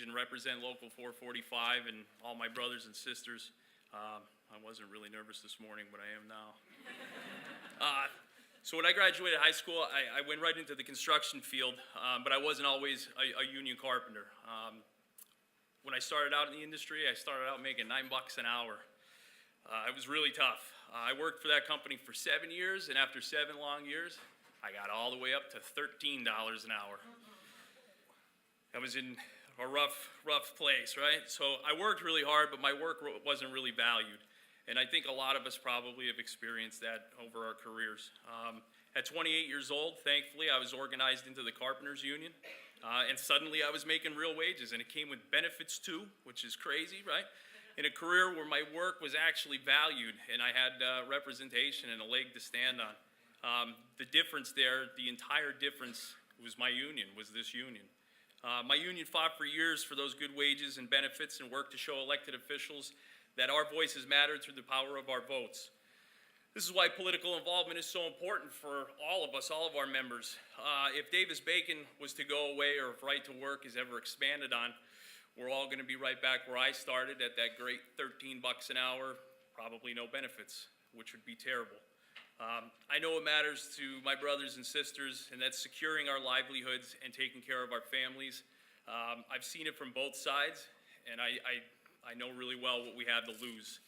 and represent Local 445 and all my brothers and sisters. I wasn't really nervous this morning, but I am now. So when I graduated high school, I went right into the construction field, but I wasn't always a union carpenter. When I started out in the industry, I started out making $9 an hour. It was really tough. I worked for that company for 7 years, and after 7 long years, I got all the way up to $13 an hour. I was in a rough place, right? So I worked really hard, but my work wasn't really valued. And I think a lot of us probably have experienced that over our careers. At 28 years old, thankfully, I was organized into the Carpenters Union. And suddenly I was making real wages, and it came with benefits too, which is crazy, right? In a career where my work was actually valued, and I had representation and a leg to stand on. The difference there, the entire difference was my union, was this union. My union fought for years for those good wages and benefits and worked to show elected officials that our voices mattered through the power of our votes. This is why political involvement is so important for all of us, all of our members. If Davis-Bacon was to go away, or if right to work is ever expanded on, we're all going to be right back where I started at that great $13 an hour, probably no benefits, which would be terrible. I know it matters to my brothers and sisters, and that's securing our livelihoods and taking care of our families. I've seen it from both sides, and I know really well what we have to lose.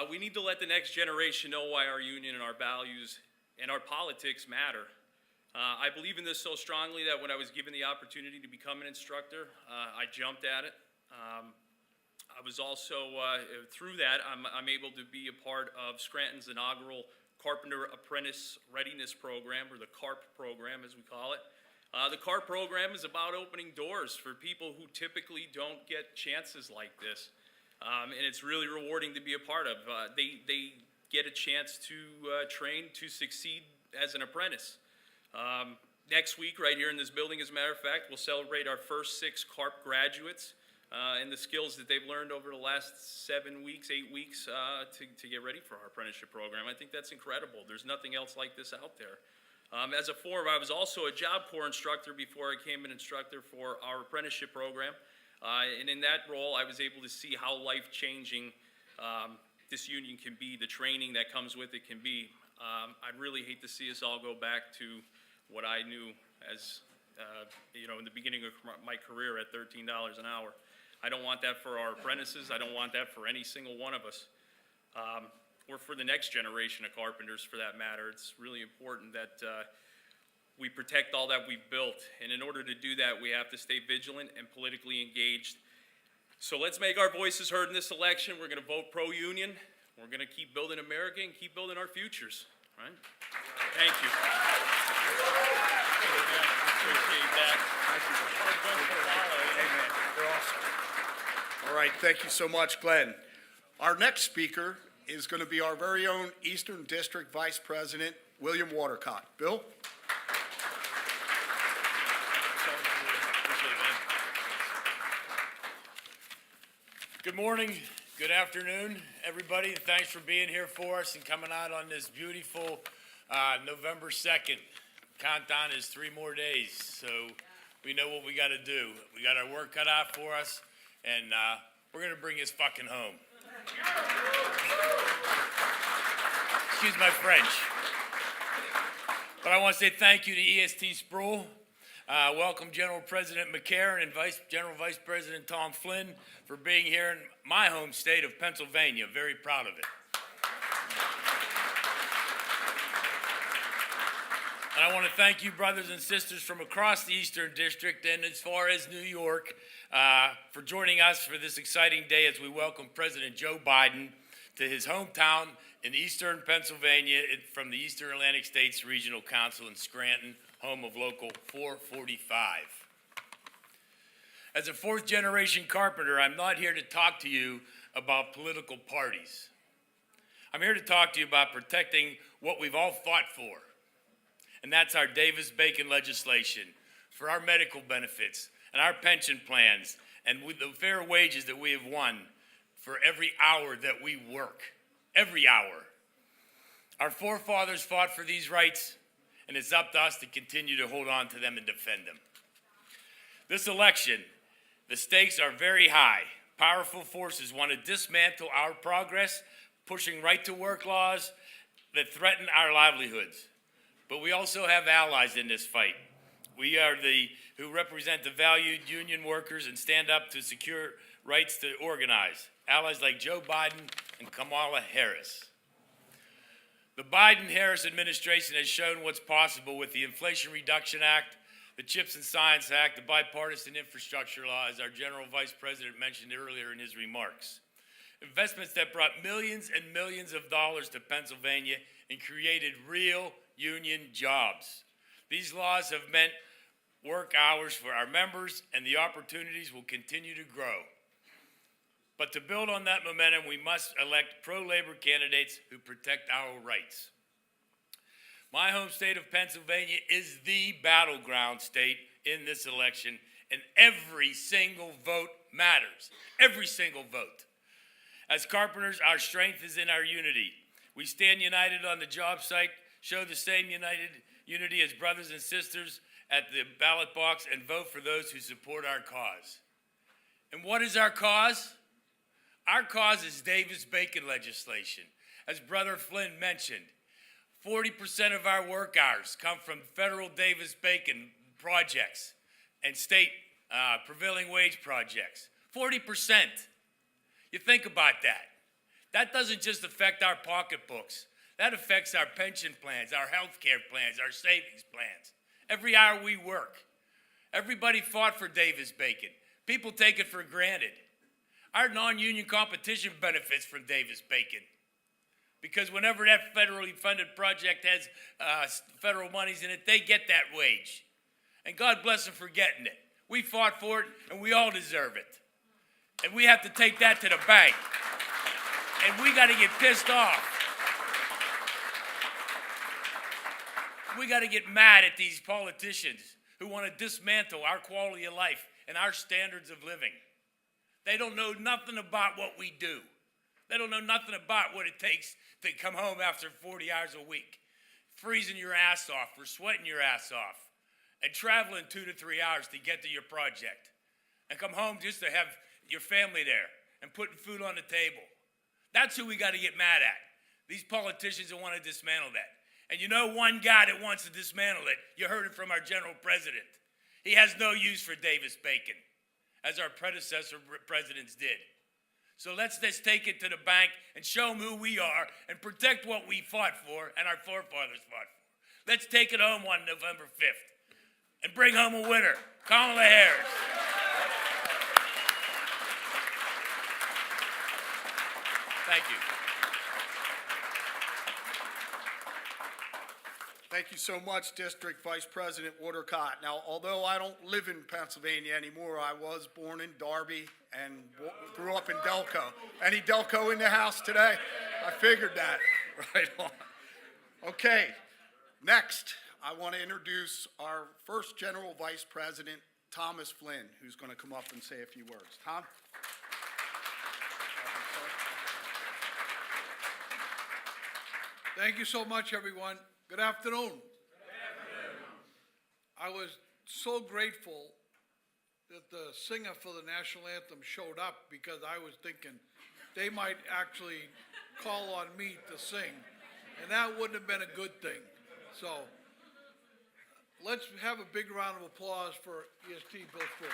We need to let the next generation know why our union and our values and our politics matter. I believe in this so strongly that when I was given the opportunity to become an instructor, I jumped at it. I was also, through that, I'm able to be a part of Scranton's inaugural Carpenter Apprentice Readiness Program, or the CARP program as we call it. The CARP program is about opening doors for people who typically don't get chances like this. And it's really rewarding to be a part of. They get a chance to train to succeed as an apprentice. Next week, right here in this building, as a matter of fact, we'll celebrate our first 6 CARP graduates. And the skills that they've learned over the last 7 weeks, 8 weeks to get ready for our apprenticeship program. I think that's incredible. There's nothing else like this out there. As a former, I was also a Job Corps instructor before I became an instructor for our apprenticeship program. And in that role, I was able to see how life-changing this union can be, the training that comes with it can be. I'd really hate to see us all go back to what I knew as, in the beginning of my career at $13 an hour. I don't want that for our apprentices. I don't want that for any single one of us. Or for the next generation of carpenters, for that matter. It's really important that we protect all that we've built. And in order to do that, we have to stay vigilant and politically engaged. So let's make our voices heard in this election. We're going to vote pro-union. We're going to keep building America and keep building our futures. Right? Thank you. Appreciate that. Amen. You're awesome. All right, thank you so much, Glenn. Our next speaker is going to be our very own Eastern District Vice President, William Watercott. Bill? Good morning, good afternoon, everybody. Thanks for being here for us and coming out on this beautiful November 2nd. Countdown is 3 more days, so we know what we got to do. We got our work cut out for us, and we're going to bring this fucking home. Excuse my French. But I want to say thank you to EST Sproul. Welcome General President McCarron and General Vice President Tom Flynn for being here in my home state of Pennsylvania. Very proud of it. And I want to thank you, brothers and sisters from across the Eastern District and as far as New York, for joining us for this exciting day as we welcome President Joe Biden to his hometown in Eastern Pennsylvania from the Eastern Atlantic States Regional Council in Scranton, home of Local 445. As a fourth-generation carpenter, I'm not here to talk to you about political parties. I'm here to talk to you about protecting what we've all fought for, and that's our Davis-Bacon legislation for our medical benefits and our pension plans and with the fair wages that we have won for every hour that we work, every hour. Our forefathers fought for these rights, and it's up to us to continue to hold on to them and defend them. This election The stakes are very high. Powerful forces want to dismantle our progress, pushing right-to-work laws that threaten our livelihoods. But we also have allies in this fight. We are who represent the valued union workers and stand up to secure rights to organize. Allies like Joe Biden and Kamala Harris. The Biden-Harris administration has shown what's possible with the Inflation Reduction Act, the CHIPS and Science Act, the Bipartisan Infrastructure Law, as our General Vice President mentioned earlier in his remarks. Investments that brought millions and millions of dollars to Pennsylvania and created real union jobs. These laws have meant work hours for our members, and the opportunities will continue to grow. But to build on that momentum, we must elect pro-labor candidates who protect our rights. My home state of Pennsylvania is the battleground state in this election, and every single vote matters. Every single vote. As carpenters, our strength is in our unity. We stand united on the job site, show the same unity as brothers and sisters at the ballot box, and vote for those who support our cause. And what is our cause? Our cause is Davis-Bacon legislation. As Brother Flynn mentioned, 40% of our work hours come from federal Davis-Bacon projects and state prevailing wage projects. 40%. You think about that. That doesn't just affect our pocketbooks. That affects our pension plans, our health care plans, our savings plans. Every hour we work. Everybody fought for Davis-Bacon. People take it for granted. Our non-union competition benefits from Davis-Bacon. Because whenever that federally funded project has federal monies in it, they get that wage. And God bless them for getting it. We fought for it, and we all deserve it. And we have to take that to the bank. And we got to get pissed off. We got to get mad at these politicians who want to dismantle our quality of life and our standards of living. They don't know nothing about what we do. They don't know nothing about what it takes to come home after 40 hours a week, freezing your ass off or sweating your ass off, and traveling 2 to 3 hours to get to your project, and come home just to have your family there and putting food on the table. That's who we got to get mad at. These politicians that want to dismantle that. And you know one guy that wants to dismantle it, you heard it from our general president. He has no use for Davis-Bacon, as our predecessor presidents did. So let's just take it to the bank and show them who we are and protect what we fought for and our forefathers fought for. Let's take it home on November 5th and bring home a winner, Kamala Harris. Thank you. Thank you so much, District Vice President Watercott. Now, although I don't live in Pennsylvania anymore, I was born in Darby and grew up in Delco. Any Delco in the house today? I figured that. Right on. Okay, next, I want to introduce our first General Vice President, Thomas Flynn, who's going to come up and say a few words. Tom? Thank you so much, everyone. Good afternoon. I was so grateful that the singer for the national anthem showed up, because I was thinking they might actually call on me to sing, and that wouldn't have been a good thing. So let's have a big round of applause for EST Bill Flynn.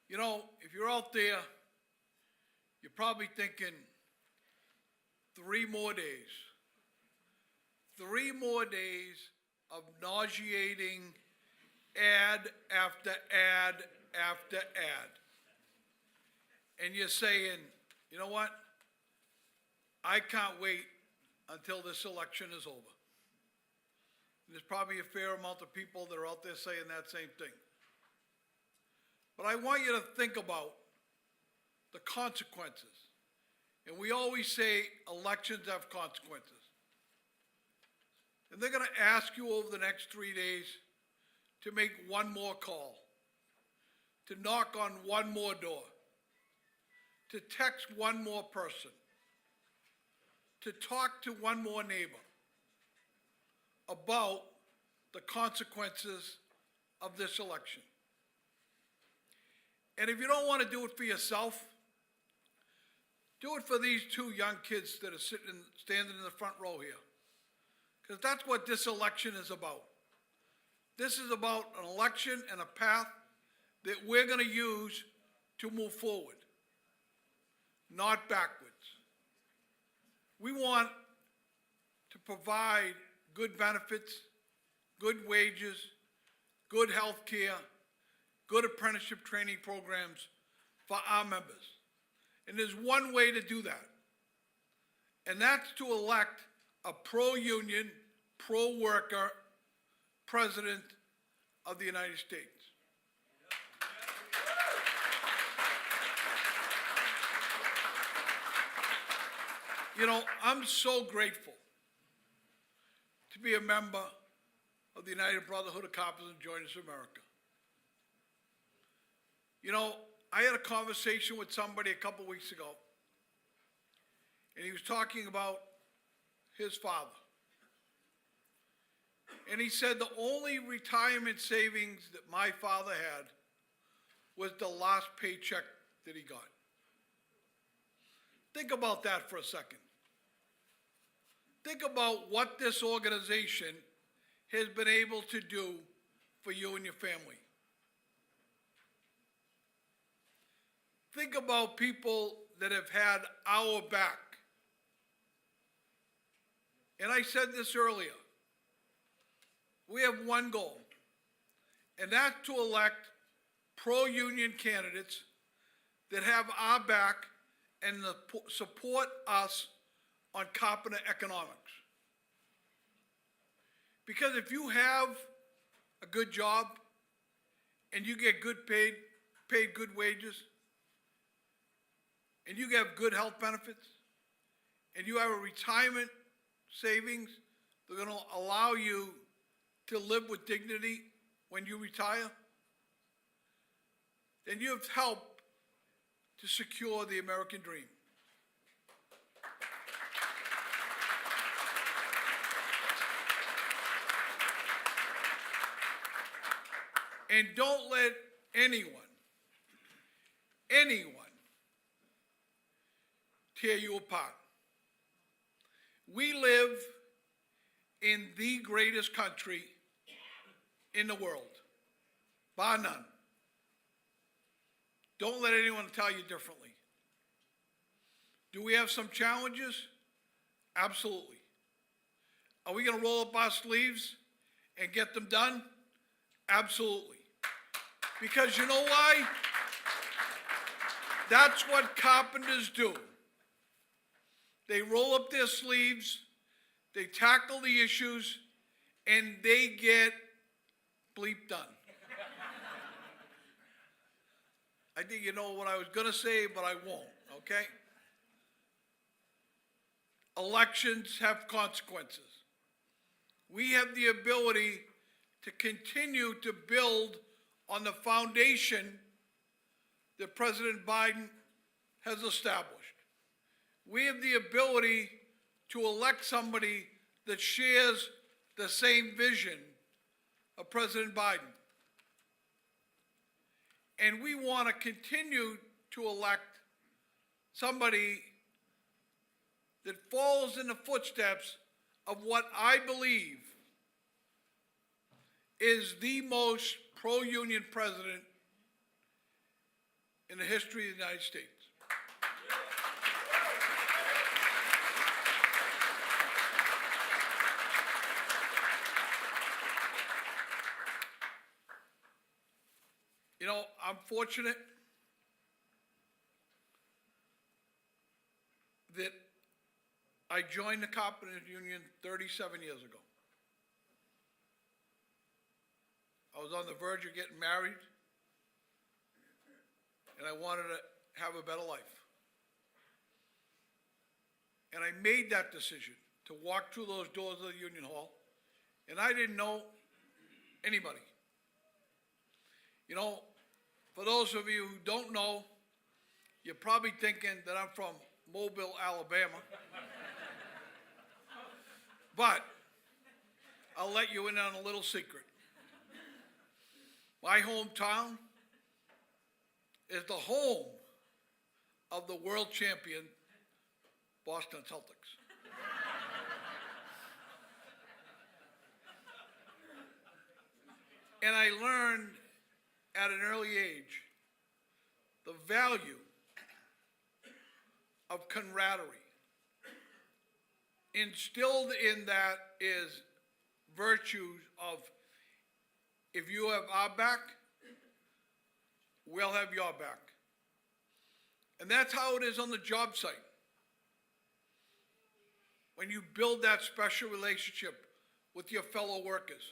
You know, if you're out there, you're probably thinking, 3 more days. 3 more days of nauseating ad after ad after ad. And you're saying, you know what? I can't wait until this election is over. And there's probably a fair amount of people that are out there saying that same thing. But I want you to think about the consequences. And we always say elections have consequences. And they're going to ask you over the next 3 days to make one more call, to knock on one more door, to text one more person, to talk to one more neighbor. about the consequences of this election. And if you don't want to do it for yourself, do it for these two young kids that are standing in the front row here. Because that's what this election is about. This is about an election and a path that we're going to use to move forward, not backwards. We want to provide good benefits, good wages, good health care, good apprenticeship training programs for our members. And there's one way to do that, and that's to elect a pro-union, pro-worker president of the United States. You know, I'm so grateful to be a member of the United Brotherhood of Carpenters and Joiners of America. You know, I had a conversation with somebody a couple weeks ago, and he was talking about his father. And he said the only retirement savings that my father had was the last paycheck that he got. Think about that for a second. Think about what this organization has been able to do for you and your family. Think about people that have had our back. And I said this earlier. We have one goal, and that's to elect pro-union candidates that have our back and support us on carpenter economics. Because if you have a good job and you get paid good wages, and you have good health benefits, and you have a retirement savings that are going to allow you to live with dignity when you retire, then you have helped to secure the American dream. And don't let anyone tear you apart. We live in the greatest country in the world, bar none. Don't let anyone tell you differently. Do we have some challenges? Absolutely. Are we going to roll up our sleeves and get them done? Absolutely. Because you know why? That's what carpenters do. They roll up their sleeves, they tackle the issues, and they get bleep done. I think you know what I was going to say, but I won't, okay? Elections have consequences. We have the ability to continue to build on the foundation that President Biden has established. We have the ability to elect somebody that shares the same vision of President Biden. And we want to continue to elect somebody that follows in the footsteps of what I believe is the most pro-union president in the history of the United States. You know, I'm fortunate that I joined the Carpenters Union 37 years ago. I was on the verge of getting married, and I wanted to have a better life. And I made that decision to walk through those doors of the Union Hall, and I didn't know anybody. You know, for those of you who don't know, you're probably thinking that I'm from Mobile, Alabama. But I'll let you in on a little secret. My hometown is the home of the world champion Boston Celtics. And I learned at an early age the value of camaraderie. Instilled in that is virtues of, if you have our back, we'll have your back. And that's how it is on the job site. When you build that special relationship with your fellow workers,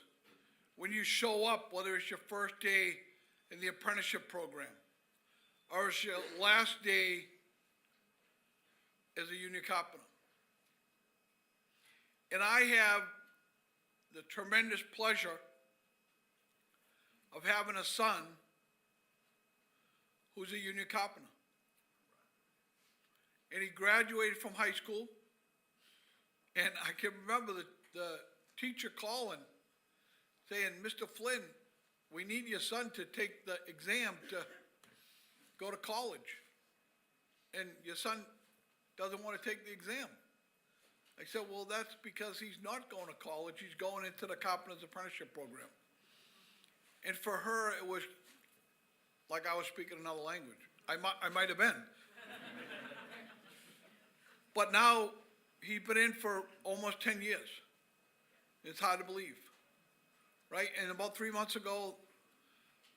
when you show up, whether it's your first day in the apprenticeship program, or it's your last day as a union carpenter. And I have the tremendous pleasure of having a son who's a union carpenter. And he graduated from high school, and I can remember the teacher calling, saying, Mr. Flynn, we need your son to take the exam to go to college. And your son doesn't want to take the exam. I said, well, that's because he's not going to college. He's going into the carpenter's apprenticeship program. And for her, it was like I was speaking another language. I might have been. But now he's been in for almost 10 years. It's hard to believe, right? And about 3 months ago,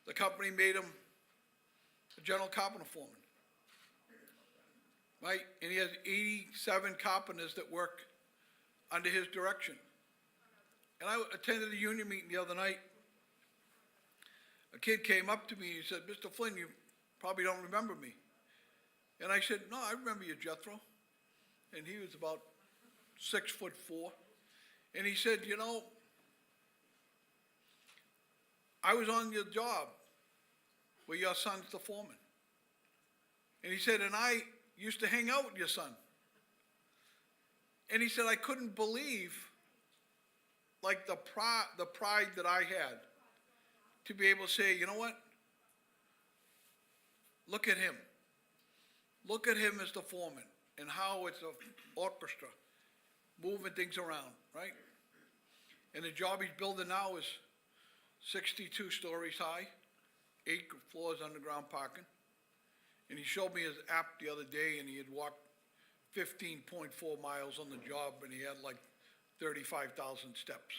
the company made him a general carpenter foreman, right? And he has 87 carpenters that work under his direction. And I attended a union meeting the other night. A kid came up to me and he said, Mr. Flynn, you probably don't remember me. And I said, no, I remember you, Jethro. And he was about 6'4". And he said, you know, I was on your job where your son's the foreman. And he said, and I used to hang out with your son. And he said, I couldn't believe, like, the pride that I had to be able to say, you know what? Look at him. Look at him as the foreman and how it's an orchestra moving things around, right? And the job he's building now is 62 stories high, 8 floors underground parking. And he showed me his app the other day, and he had walked 15.4 miles on the job, and he had like 35,000 steps.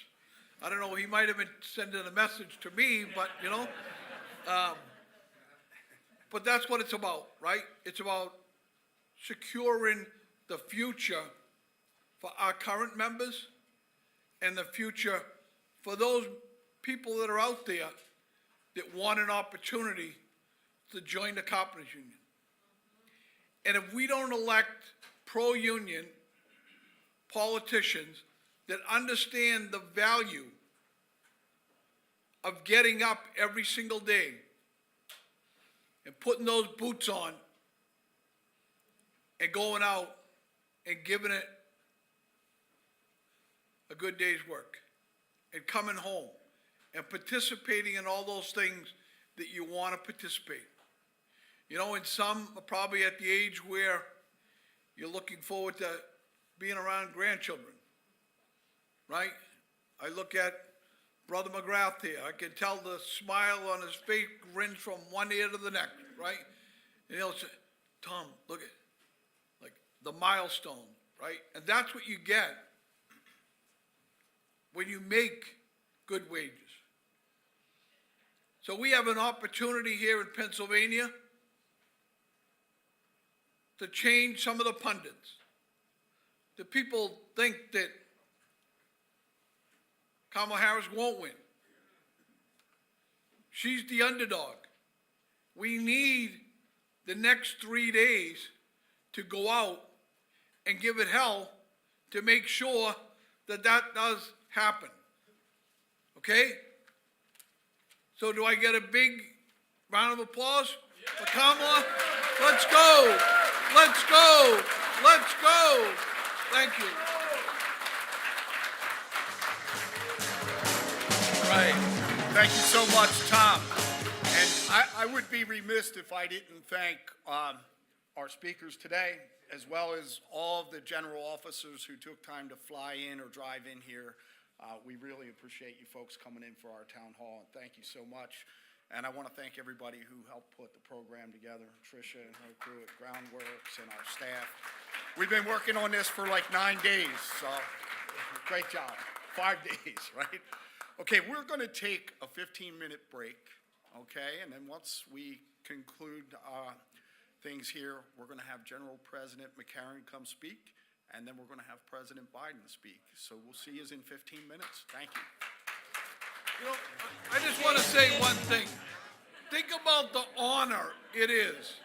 I don't know, he might have been sending a message to me, but you know. But that's what it's about, right? It's about securing the future for our current members and the future for those people that are out there that want an opportunity to join the Carpenters Union. And if we don't elect pro-union politicians that understand the value of getting up every single day and putting those boots on and going out and giving it a good day's work and coming home and participating in all those things that you want to participate. You know, and some are probably at the age where you're looking forward to being around grandchildren, right? I look at Brother McGrath here. I can tell the smile on his face grins from one ear to the next, right? And he'll say, Tom, look at, like, the milestone, right? And that's what you get when you make good wages. So we have an opportunity here in Pennsylvania to change some of the pundits. The people think that Kamala Harris won't win. She's the underdog. We need the next 3 days to go out and give it hell to make sure that that does happen. Okay? So do I get a big round of applause for Kamala? Let's go. Let's go. Let's go. Thank you. Thank you so much, Tom. And I would be remiss if I didn't thank our speakers today, as well as all of the general officers who took time to fly in or drive in here. We really appreciate you folks coming in for our town hall, and thank you so much. And I want to thank everybody who helped put the program together, Tricia and her crew at Groundworks and our staff. We've been working on this for like 9 days, so great job. 5 days, right? Okay, we're going to take a 15-minute break, okay? And then once we conclude things here, we're going to have General President McCarron come speak, and then we're going to have President Biden speak. So we'll see you in 15 minutes. Thank you. You know, I just want to say one thing. Think about the honor it is.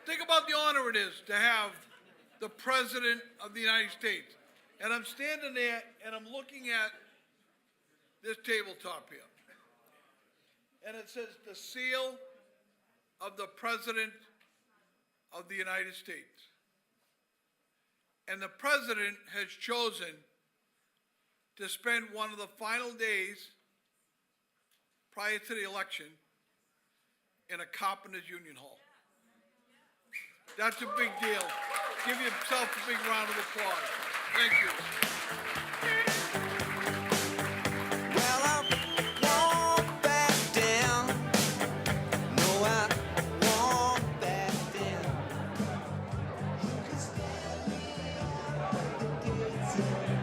Think about the honor it is to have the President of the United States. And I'm standing there and I'm looking at this tabletop here. And it says the seal of the President of the United States. And the President has chosen to spend one of the final days prior to the election in a Carpenters Union Hall. That's a big deal. Give yourself a big round of applause. Thank you. Well, I won't back down. No, I won't back down. You can stand me at the gates and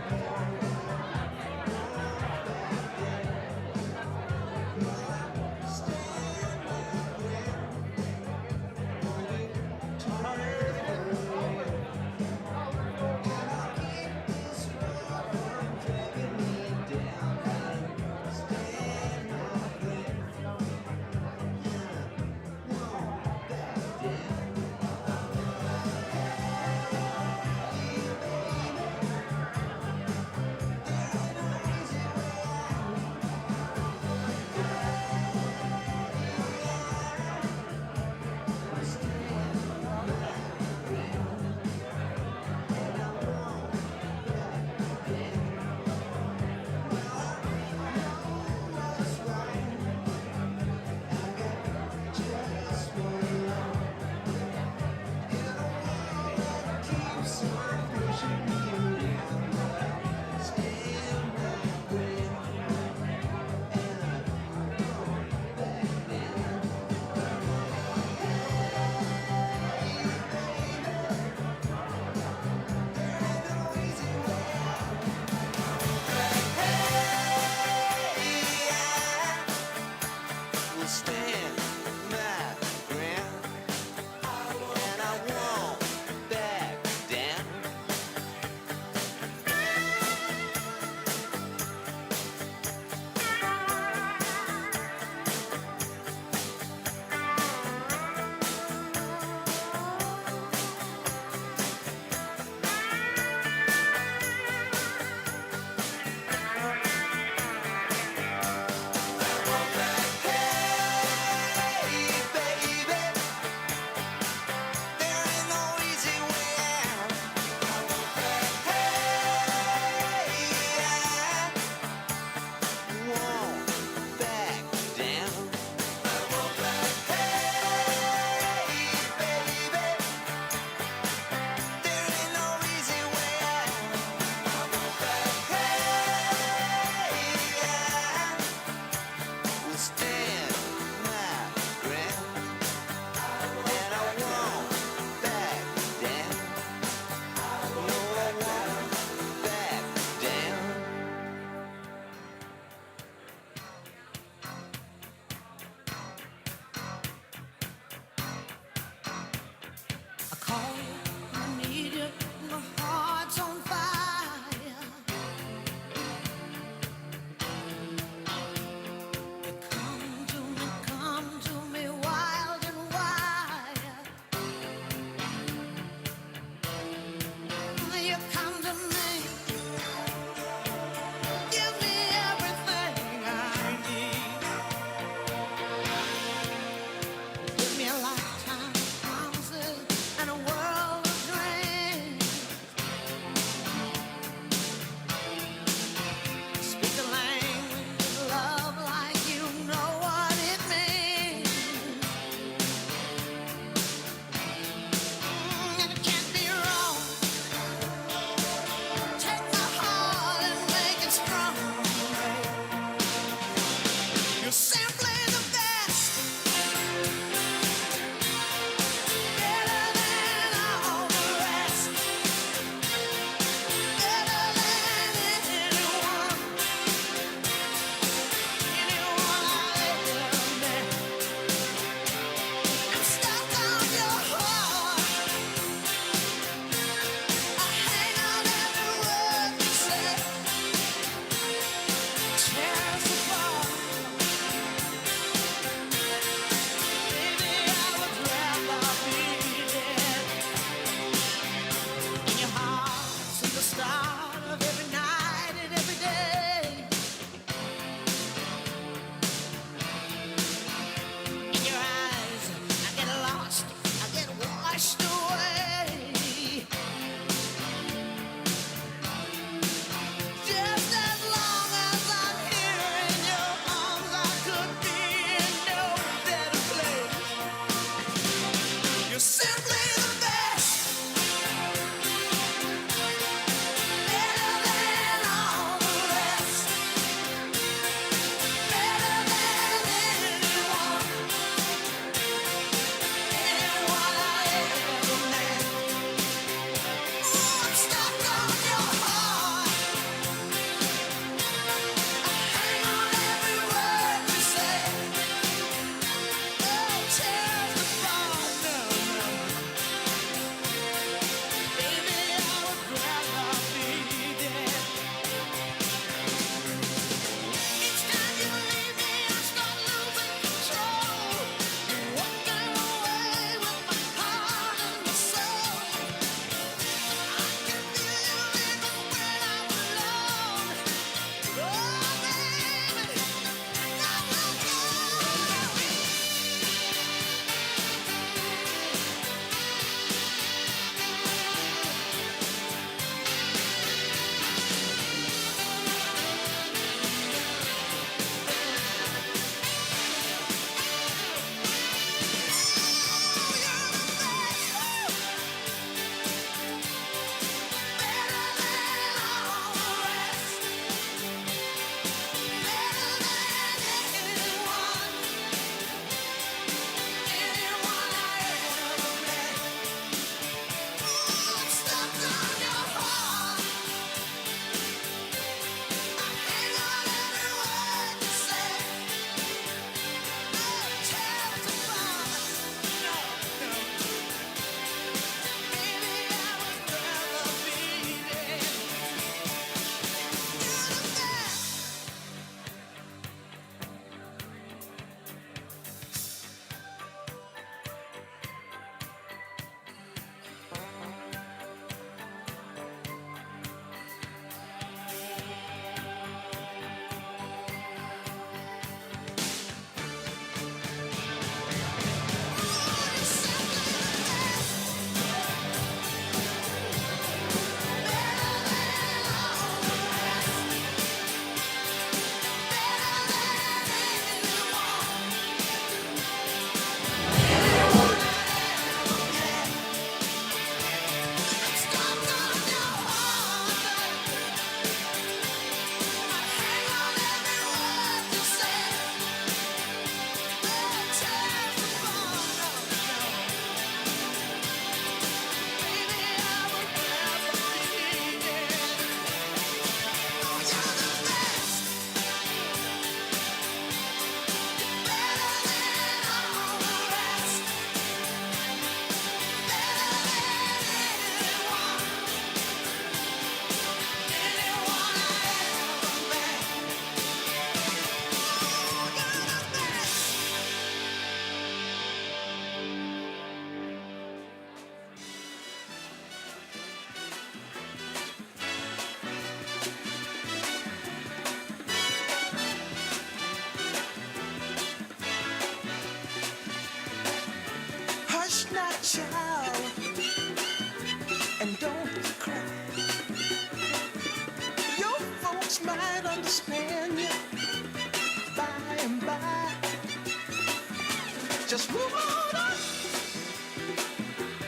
Just move on up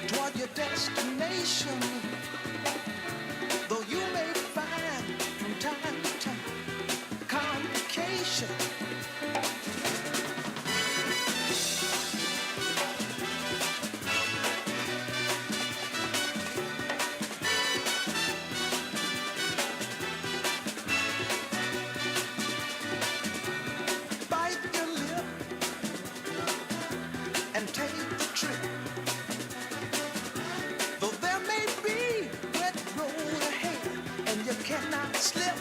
toward your destination. Though you may find from time to time complication. Bite your lip and take the trip. Though there may be wet road ahead and you cannot slip,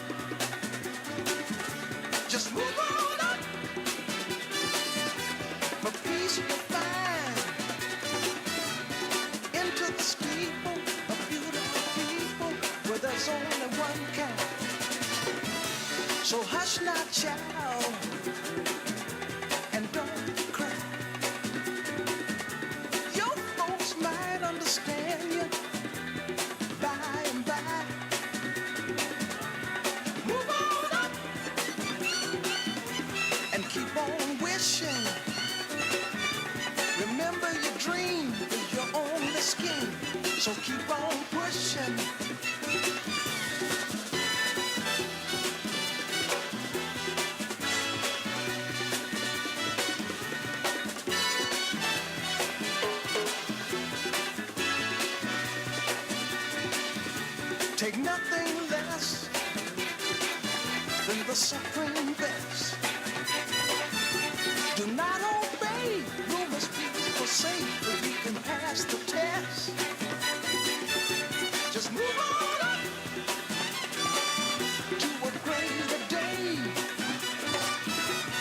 just move on up. For peace you'll find into the steeple of beautiful people where there's only one kind. So hush not, child, and don't cry. Your folks might understand you by and by. Move on up and keep on wishing. Remember your dream is your only scheme, so keep on pushing. Take nothing less than the supreme best. Do not obey rumors people say that you can pass the test. Just move on up to a greater day.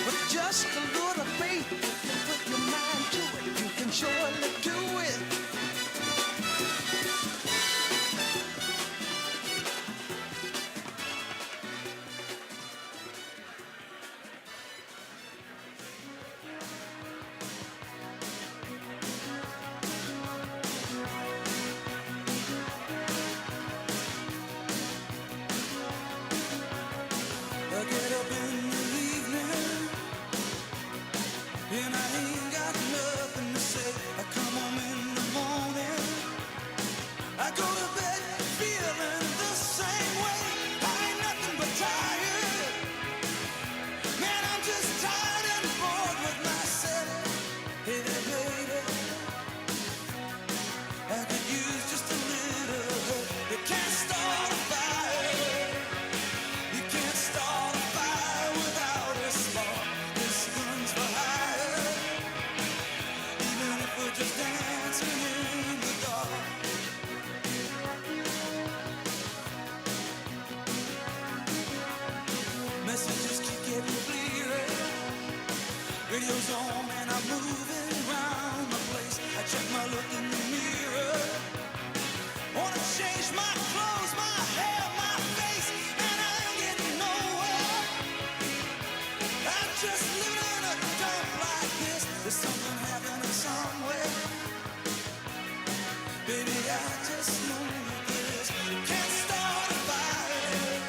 With just a little faith, if you put your mind to it, you can surely do it. I get up in the evening and I ain't got nothing to say. I come home in the morning, I go to bed feeling the same way. I ain't nothing but tired. Man, I'm just tired and bored with myself. Hey there, baby, I could use just a little help. You can't start a fire. You can't start a fire without a spark. This gun's for hire. Even if we're just dancing in the dark. Messages keep getting clearer. Radio's on and I'm moving around the place. I check my look in the mirror. Wanna change my clothes, my hair, my face, and I ain't getting nowhere. I'm just living in a dump like this. There's something happening somewhere. Baby, I just know this. You can't start a fire.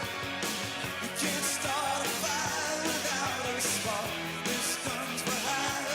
You can't start a fire without a spark. This comes for high.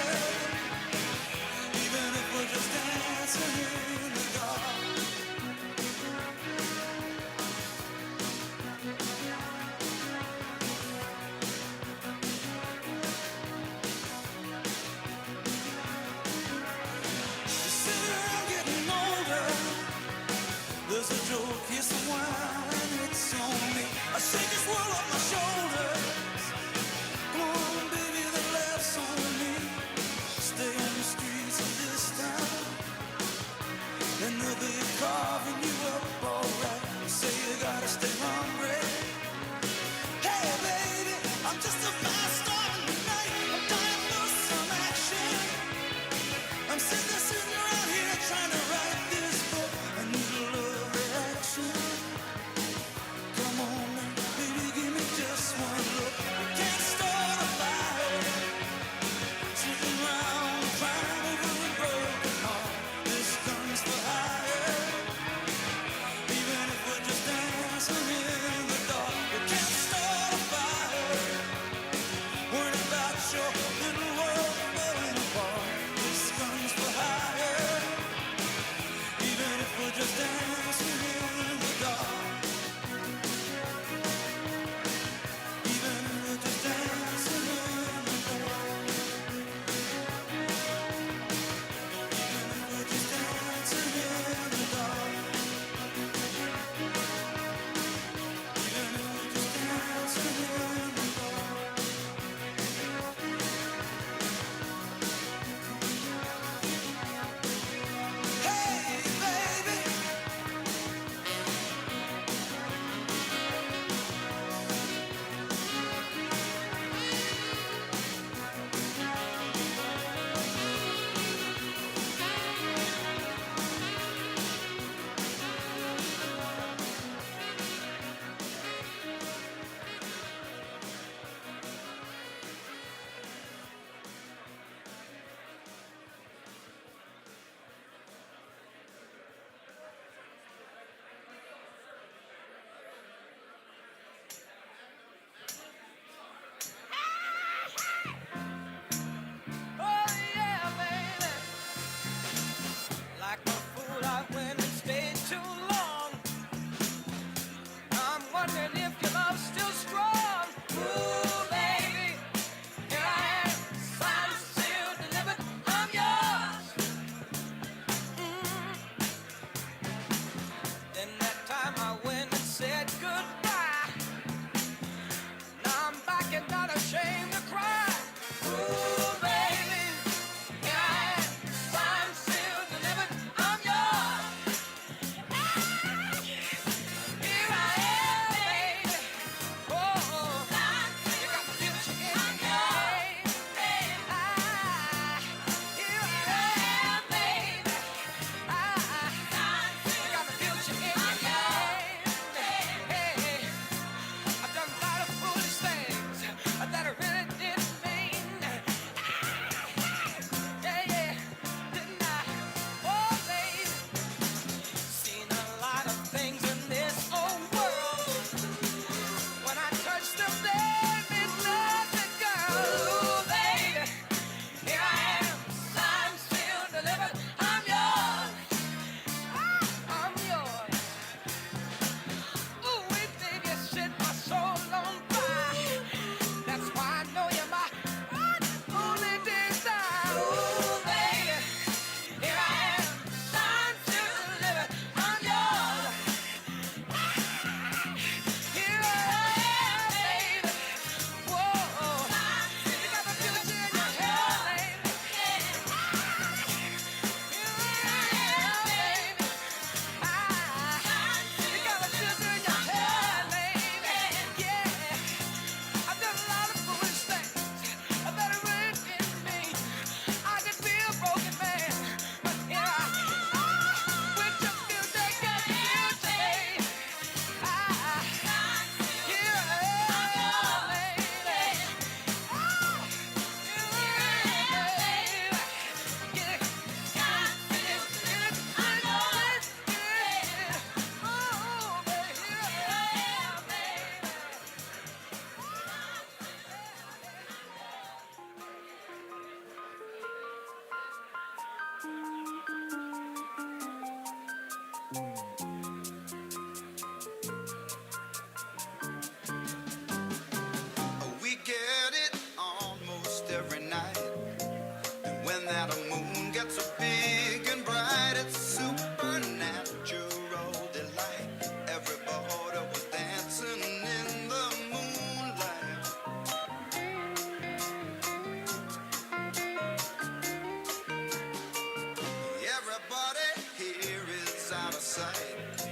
not ashamed to cry. Ooh, baby, here I am, signed, sealed, delivered, I'm yours. Here I am, baby. Oh, you got the future in your hand. Here I am, baby. You got the future in your hand. Hey, I've done a lot of foolish things that I really didn't mean. Yeah, didn't I? Oh, baby, seen a lot of things in this old world. When I touch them, there means nothing, girl. Ooh, baby, here I am, signed, sealed, delivered. I'm yours. I'm yours. Ooh, we think you set my soul on fire. That's why I know you're my only desire. Ooh, baby, here I am, signed, sealed, delivered. I'm yours. Here I am, baby. Whoa, you got the future in your hand, baby. Here I am, baby. You got the future in your hand, baby. Yeah, I've done a lot of foolish things that I really didn't mean. I could be a broken man, but here I am. With your future, got the future, baby. Here I am, baby. We get it almost every night. And when that moon gets so big and bright, it's supernatural delight. Everybody was dancing in the moonlight. Everybody here is out of sight.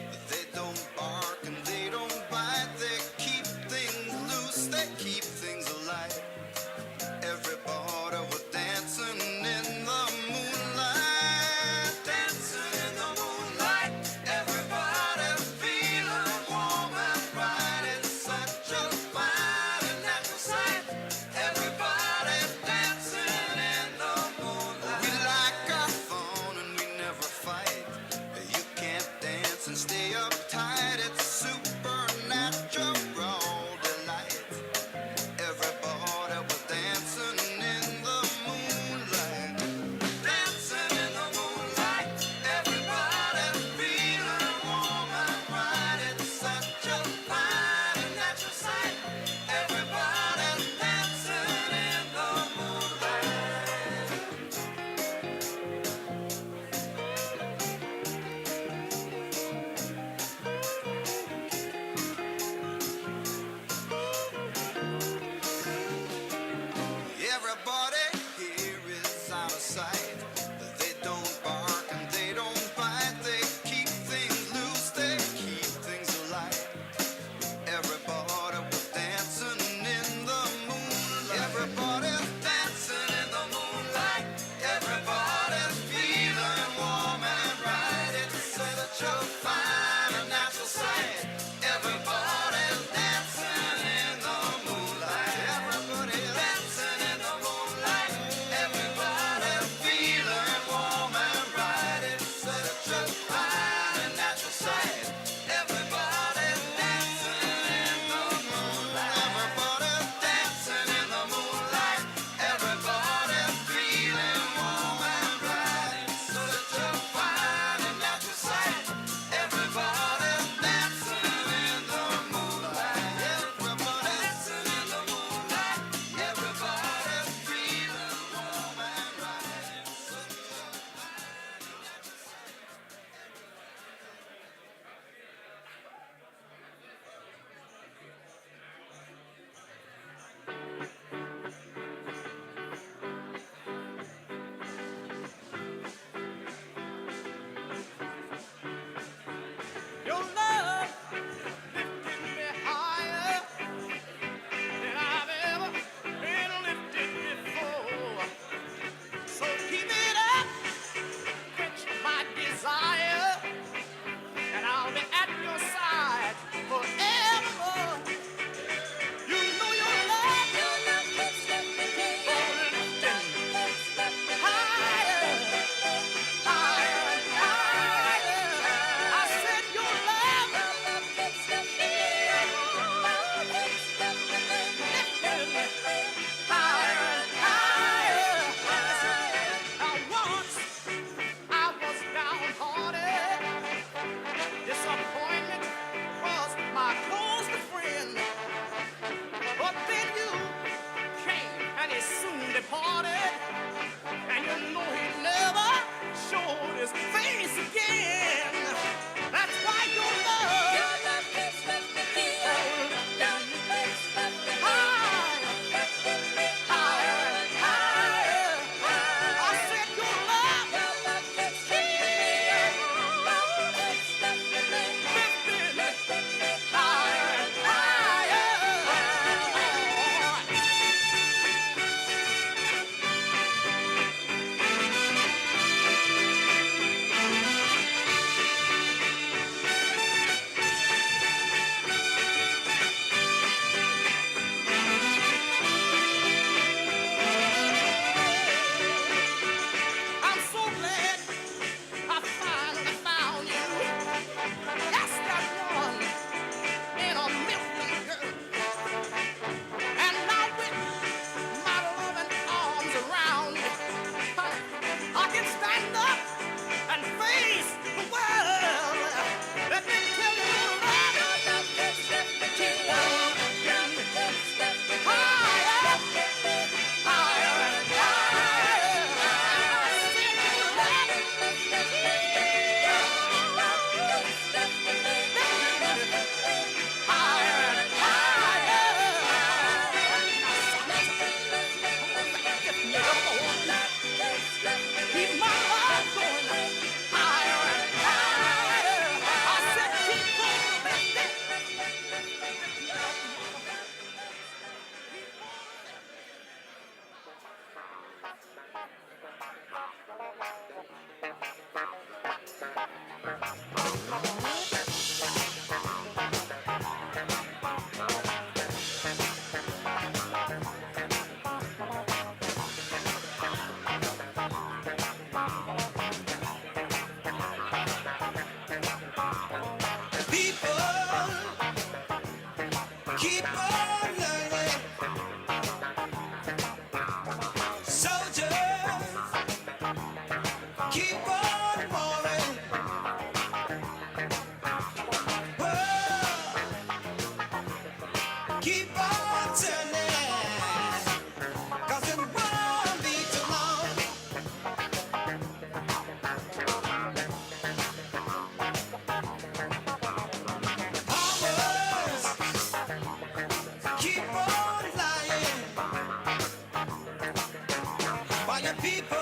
People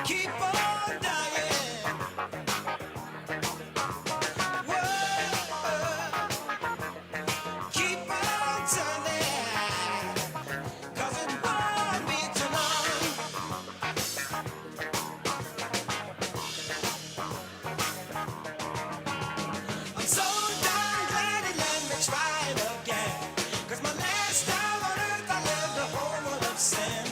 keep on dying. World keep on turning. 'Cause it won't be too long. I'm so darn glad he let me try it again. 'Cause my last time on earth I lived a whole world of sin.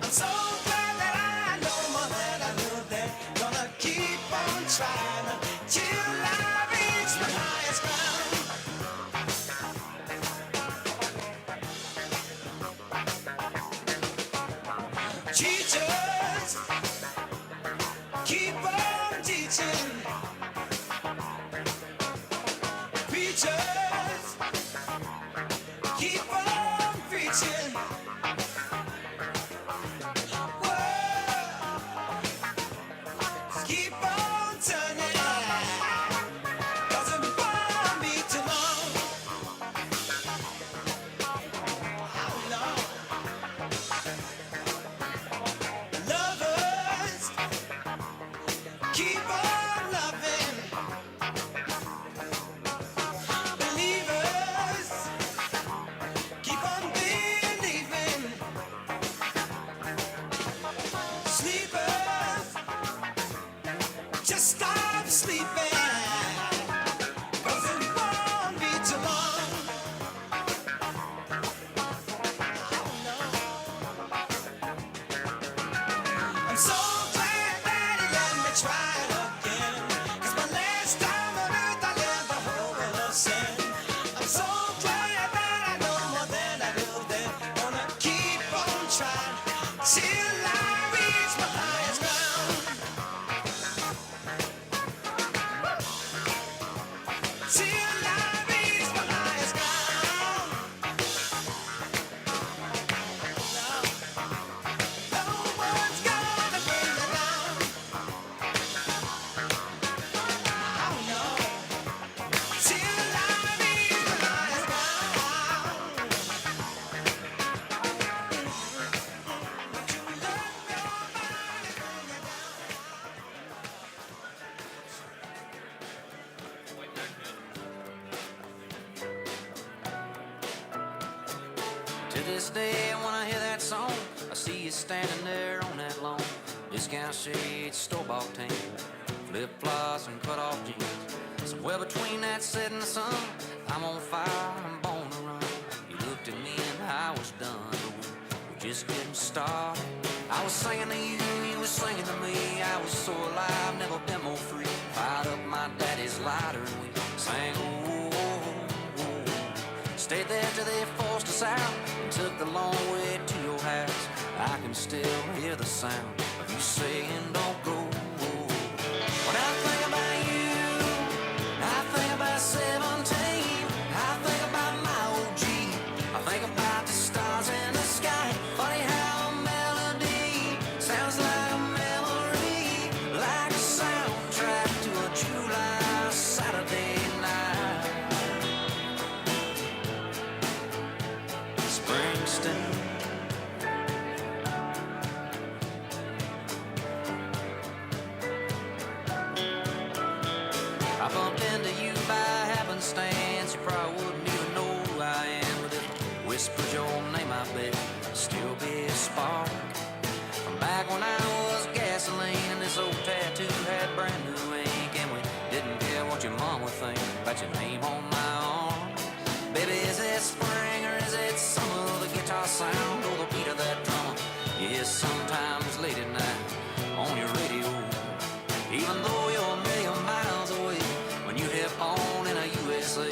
I'm so glad that I know more than I knew then. Gonna keep on trying till I reach my highest ground. Teachers, keep on teaching. Preachers, keep on preaching. World, keep on turning. 'Cause it won't be too long. How long? Lovers, keep on loving. Believers, keep on believing. Sleepers, just stop sleeping. 'Cause it won't be too long. I'm so glad that he let me try it again. 'Cause my last time on earth I lived a whole world of sin. I'm so glad that I know more than I knew then. Gonna keep on trying till I reach my highest ground. Till I reach my highest ground. No one's gonna bring me down. Oh no. Till I reach my highest ground. You let nobody bring me down. To this day, when I hear that song, I see you standing there on that lawn. Discount shades, store-bought tan, flip-flops and cut-off jeans. Somewhere between that setting sun, I'm on fire, I'm born to run. You looked at me and I was done, but we're just getting started. I was singing to you, you were singing to me. I was so alive, never been more free. Fired up my daddy's lighter and we sang, oh, oh, oh, oh. Stayed there till they forced us out and took the long way to your house. I can still hear the sound of you saying, don't go. When I think about you, I think about 17. I think about my OG. I think about the stars in the sky. Funny how a melody sounds like a memory, like a soundtrack to a July Saturday night. Springsteen. I bumped into you by happenstance. You probably wouldn't even know who I am, but if I whispered your name, I bet it'd still be a spark. From back when I was gasoline and this old tattoo had brand new ink, and we didn't care what your mom would think about your name on my arm. Baby, is it spring or is it summer? The guitar sound or the beat of that drum? Yes, sometimes late at night on your radio. Even though you're a million miles away, when you hit on in a USA,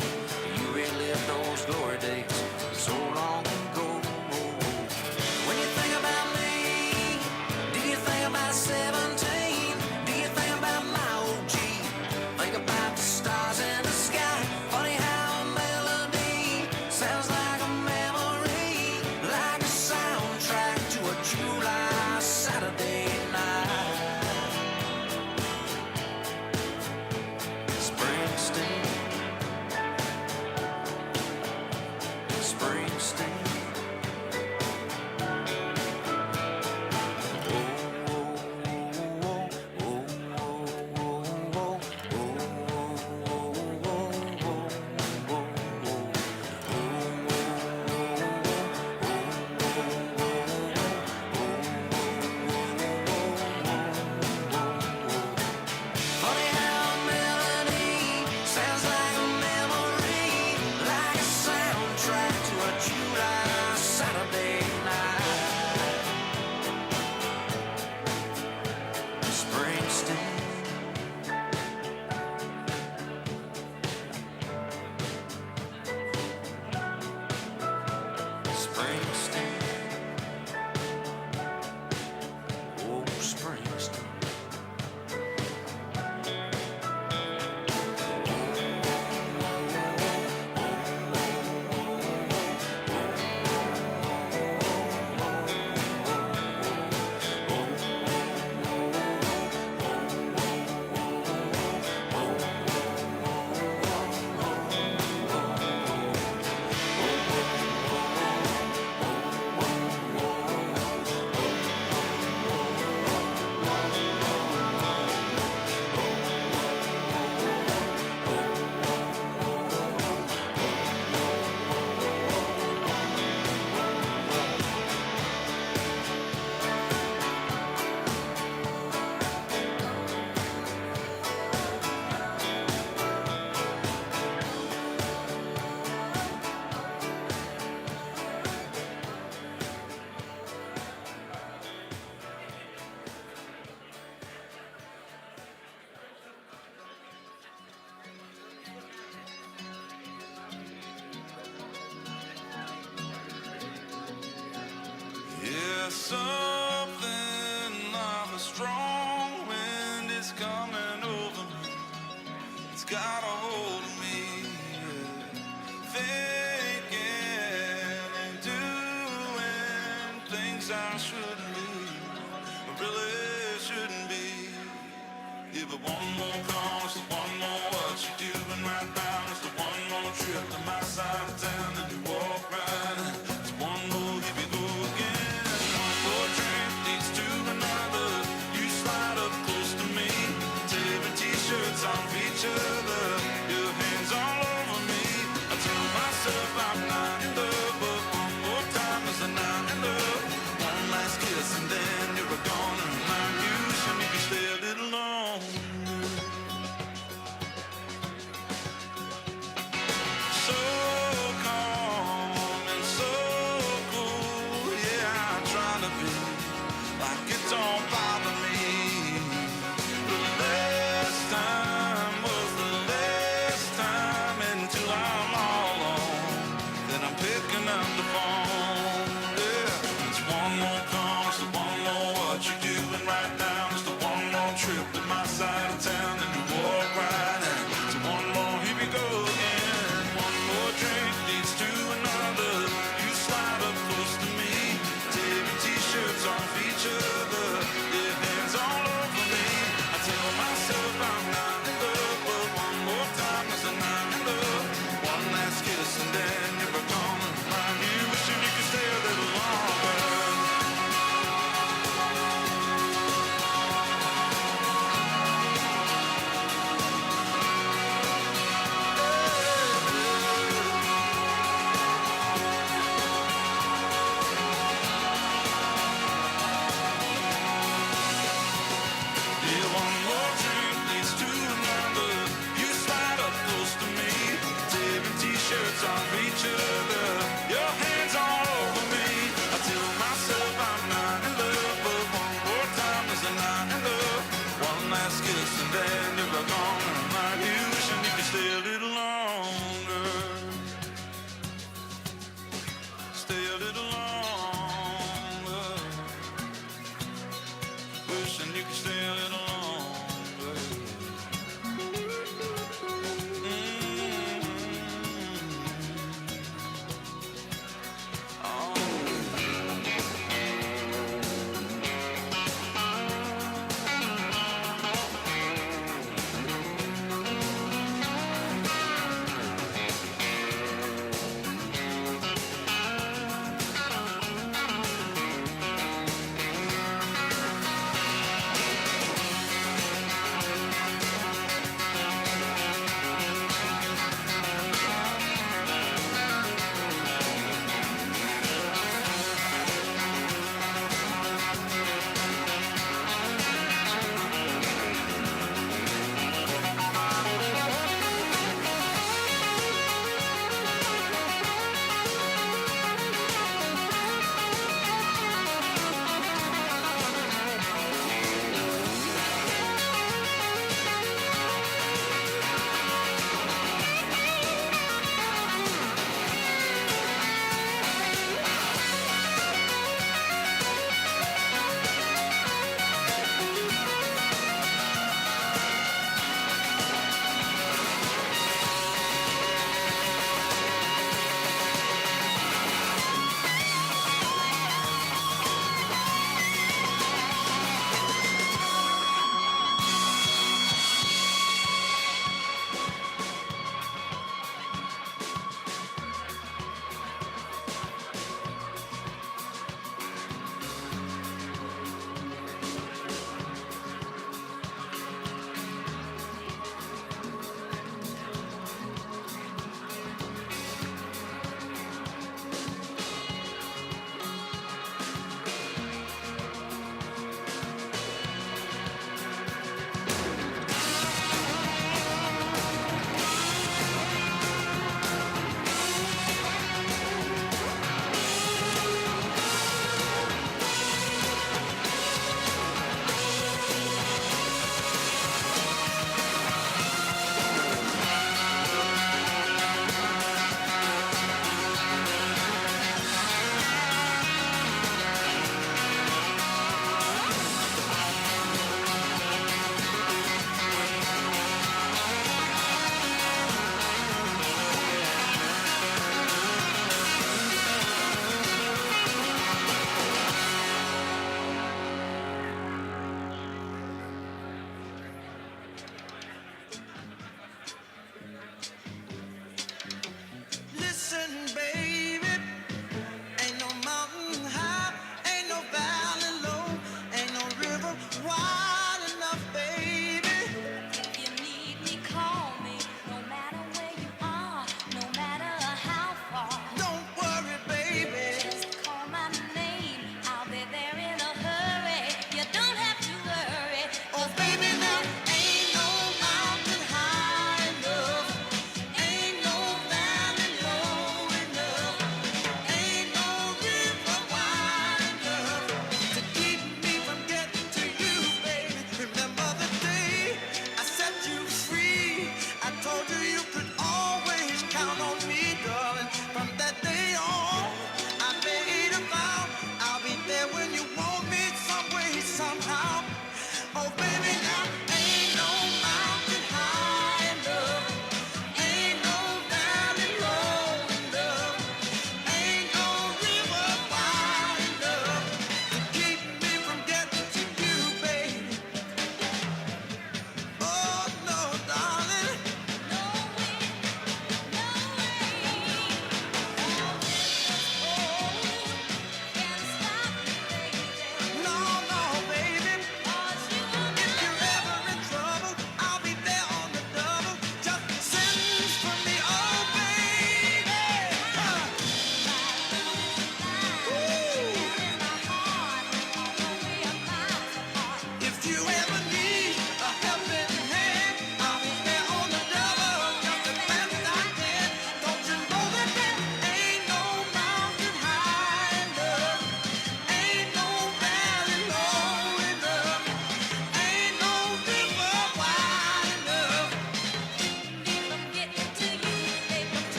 you relive those glory days so long ago. When you think about me, do you think about 17? Do you think about my OG? Think about the stars in the sky. Funny how a melody sounds like a memory, like a soundtrack to a July There's something of a strong wind is coming over me. It's got a hold of me. Thinking and doing things I shouldn't be, but really shouldn't be. Yeah, but one more call, it's the one more what you doing right now. It's the one more trip to my side of town, and you walk right in. It's one more, here we go again. One more drink leads to another. You slide up close to me, tearing t-shirts off each other. Your hands all over me. I tell myself I'm not in love, but one more time is a not in love. One last kiss and then you're gone, and remind you should maybe stay a little longer.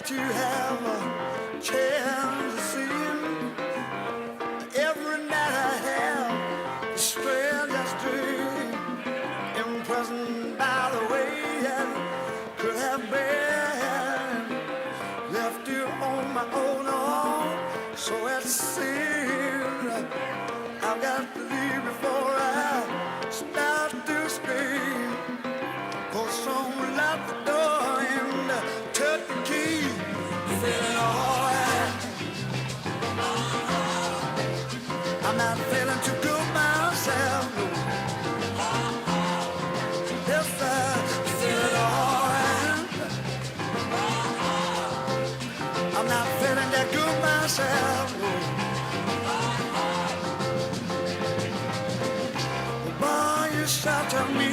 to have a chance to see him. Every night I have the strangest dream, imprisoned by the way I could have been left here on my own. So it seems I've got to leave before I start to scream. 'Cause someone locked the door and took the key. Feeling alright. I'm not feeling too good myself. Yes, I'm feeling alright. I'm not feeling that good myself. Boy, you shelter me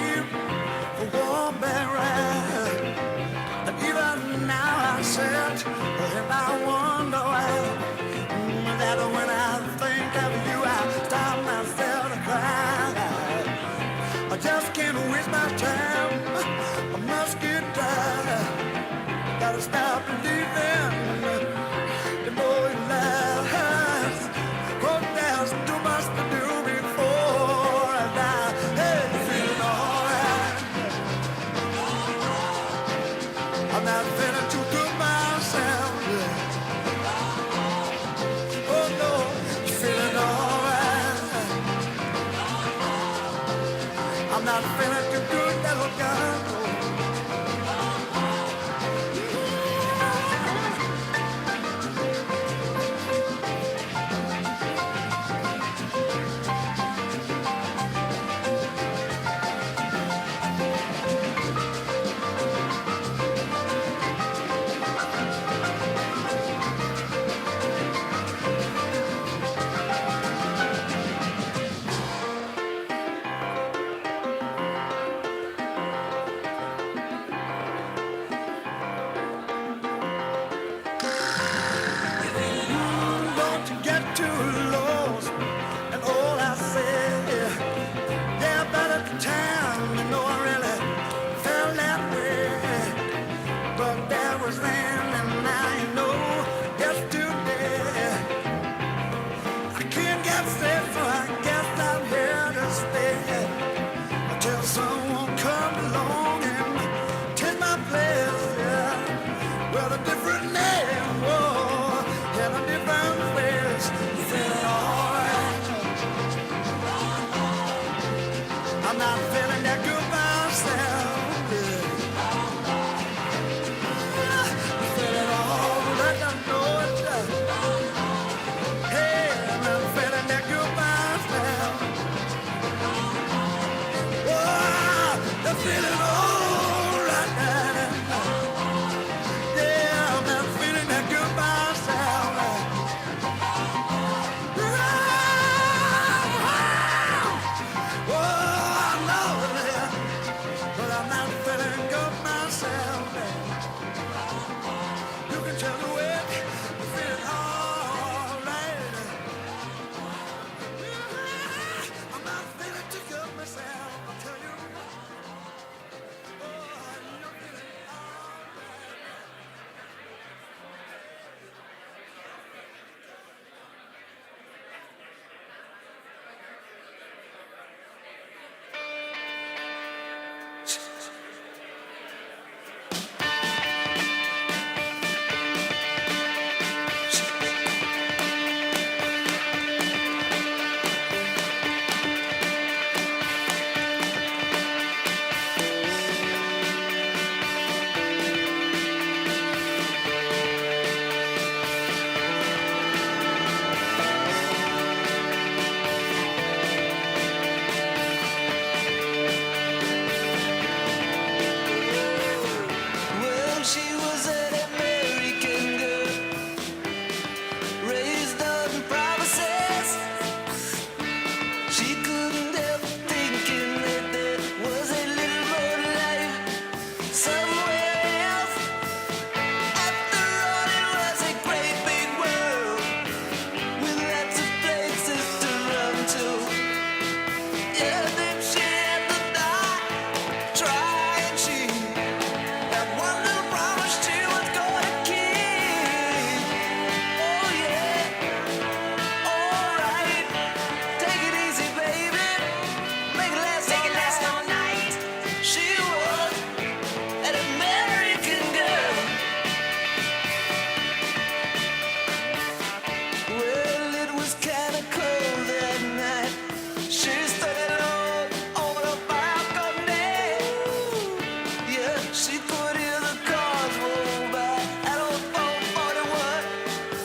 for one bad ride. And even now I sit and I wonder why. That when I think of you, I stop myself to cry. I just can't waste my time. I must get tired. Gotta stop believing the boy lies.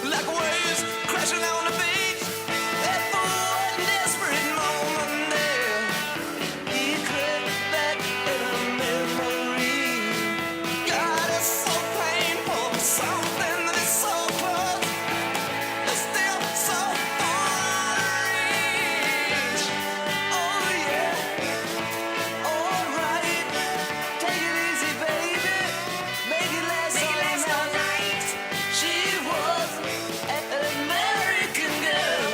like waves crashing on the beach. And for one desperate moment there, he crept back in a memory. God, it's so painful, something that is so close, it's still so far reach. Oh yeah, alright, take it easy, baby, make it last all night. She was an American girl.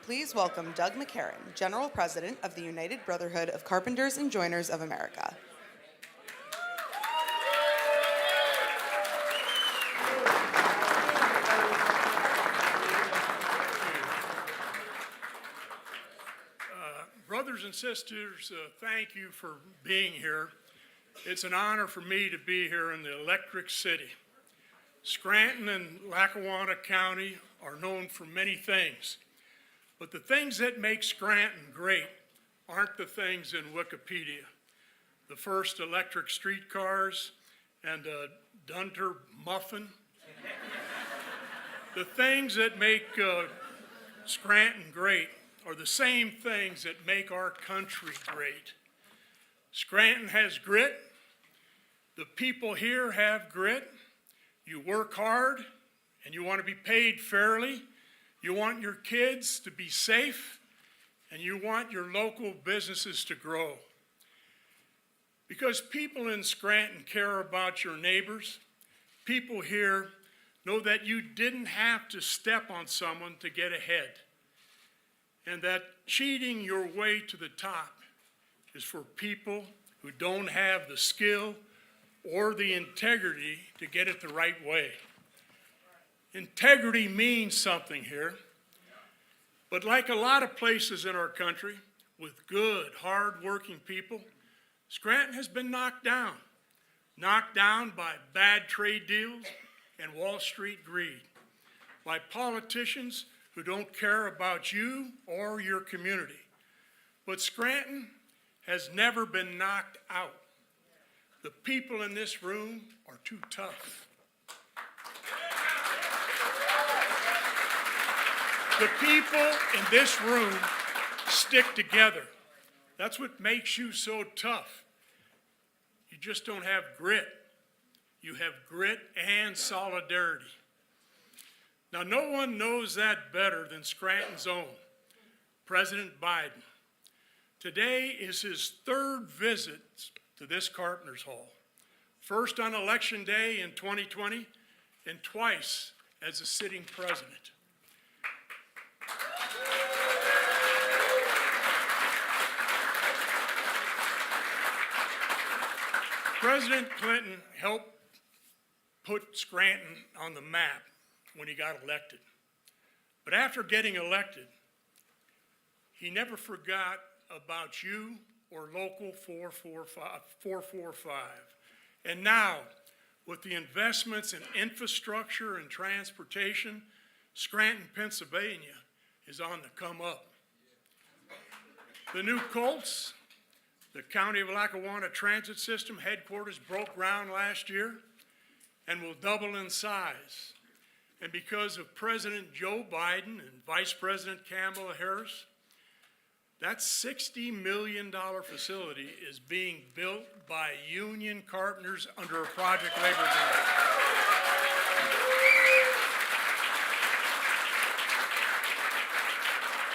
Please welcome Doug McCarron, General President of the United Brotherhood of Carpenters and Joiners of America. Brothers and sisters, thank you for being here. It's an honor for me to be here in the Electric City. Scranton and Lackawanna County are known for many things, but the things that make Scranton great aren't the things in Wikipedia. The first electric streetcars and a Dunter muffin. The things that make Scranton great are the same things that make our country great. Scranton has grit. The people here have grit. You work hard and you want to be paid fairly. You want your kids to be safe and you want your local businesses to grow. Because people in Scranton care about your neighbors. People here know that you didn't have to step on someone to get ahead, and that cheating your way to the top is for people who don't have the skill or the integrity to get it the right way. Integrity means something here, but like a lot of places in our country with good, hard-working people, Scranton has been knocked down by bad trade deals and Wall Street greed, by politicians who don't care about you or your community. But Scranton has never been knocked out. The people in this room are too tough. The people in this room stick together. That's what makes you so tough. You just don't have grit. You have grit and solidarity. Now, no one knows that better than Scranton's own, President Biden. Today is his third visit to this Carpenters Hall. First on Election Day in 2020, and twice as a sitting president. President Clinton helped put Scranton on the map when he got elected. But after getting elected, he never forgot about you or Local 445. And now, with the investments in infrastructure and transportation, Scranton, Pennsylvania is on the come up. The new Colts, the County of Lackawanna Transit System headquarters, broke ground last year and will double in size. And because of President Joe Biden and Vice President Kamala Harris, That $60 million facility is being built by union carpenters under a project labor agreement.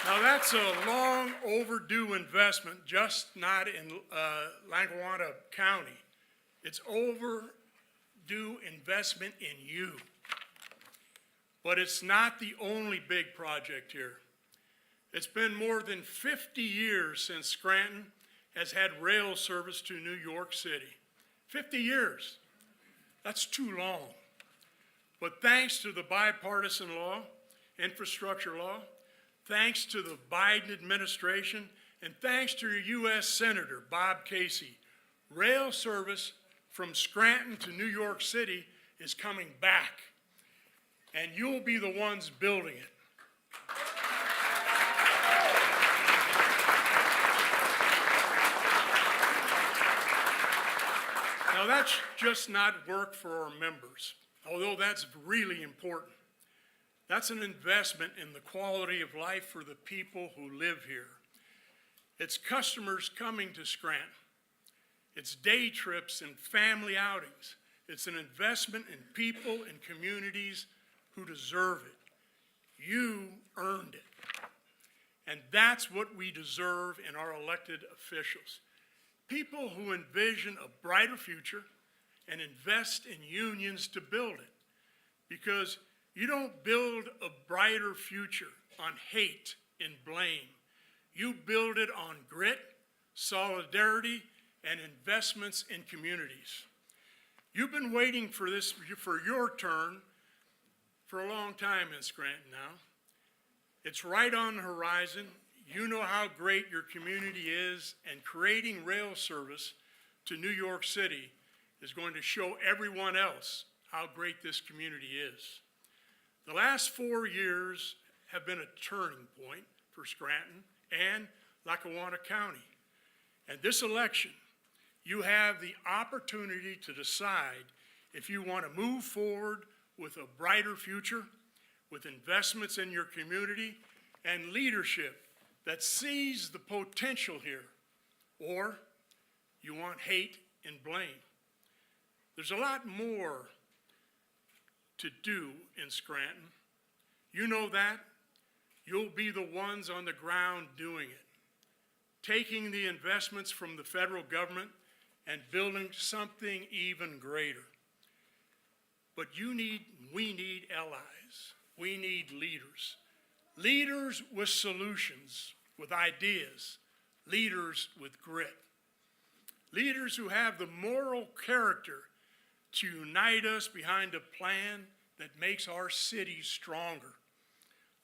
Now, that's a long overdue investment, just not in Lackawanna County. It's overdue investment in you. But it's not the only big project here. It's been more than 50 years since Scranton has had rail service to New York City. 50 years. That's too long. But thanks to the bipartisan law, infrastructure law, thanks to the Biden administration, and thanks to your U.S. Senator, Bob Casey, rail service from Scranton to New York City is coming back. And you'll be the ones building it. Now, that's just not work for our members, although that's really important. That's an investment in the quality of life for the people who live here. It's customers coming to Scranton. It's day trips and family outings. It's an investment in people and communities who deserve it. You earned it. And that's what we deserve in our elected officials. People who envision a brighter future and invest in unions to build it. Because you don't build a brighter future on hate and blame. You build it on grit, solidarity, and investments in communities. You've been waiting for your turn for a long time in Scranton now. It's right on the horizon. You know how great your community is, and creating rail service to New York City is going to show everyone else how great this community is. The last 4 years have been a turning point for Scranton and Lackawanna County. And this election, you have the opportunity to decide if you want to move forward with a brighter future, with investments in your community, and leadership that sees the potential here, or you want hate and blame. There's a lot more to do in Scranton. You know that. You'll be the ones on the ground doing it, taking the investments from the federal government and building something even greater. But we need allies. We need leaders. Leaders with solutions, with ideas. Leaders with grit. Leaders who have the moral character to unite us behind a plan that makes our city stronger.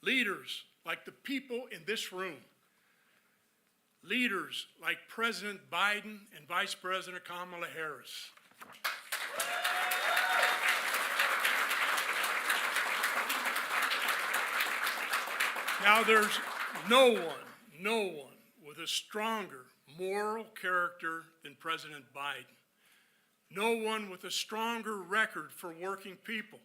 Leaders like the people in this room. Leaders like President Biden and Vice President Kamala Harris. Now, there's no one with a stronger moral character than President Biden. No one with a stronger record for working people.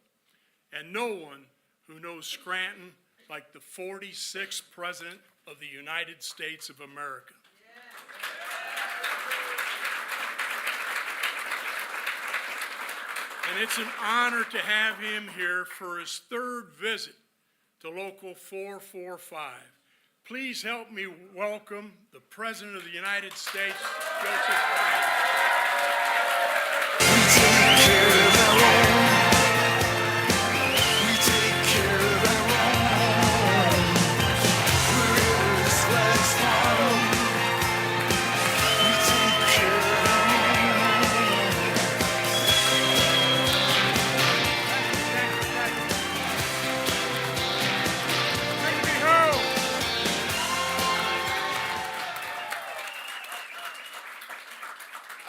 And no one who knows Scranton like the 46th President of the United States of America. And it's an honor to have him here for his third visit to Local 445. Please help me welcome the President of the United States, Joseph Biden.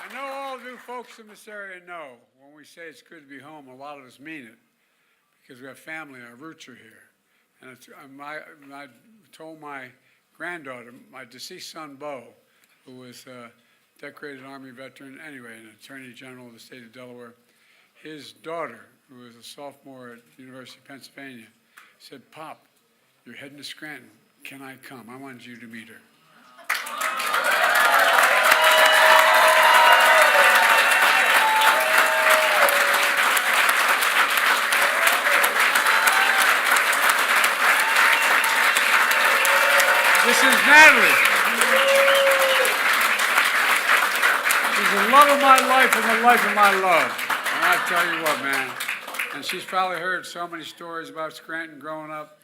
I know all of you folks in this area know when we say it's good to be home, a lot of us mean it because we have family, our roots are here. And I told my granddaughter, my deceased son, Bo, who was a decorated Army veteran anyway, and Attorney General of the state of Delaware, his daughter, who was a sophomore at the University of Pennsylvania, said, "Pop, you're heading to Scranton. Can I come? I wanted you to meet her." This is Natalie. She's the love of my life and the life of my love. And I tell you what, man. And she's probably heard so many stories about Scranton growing up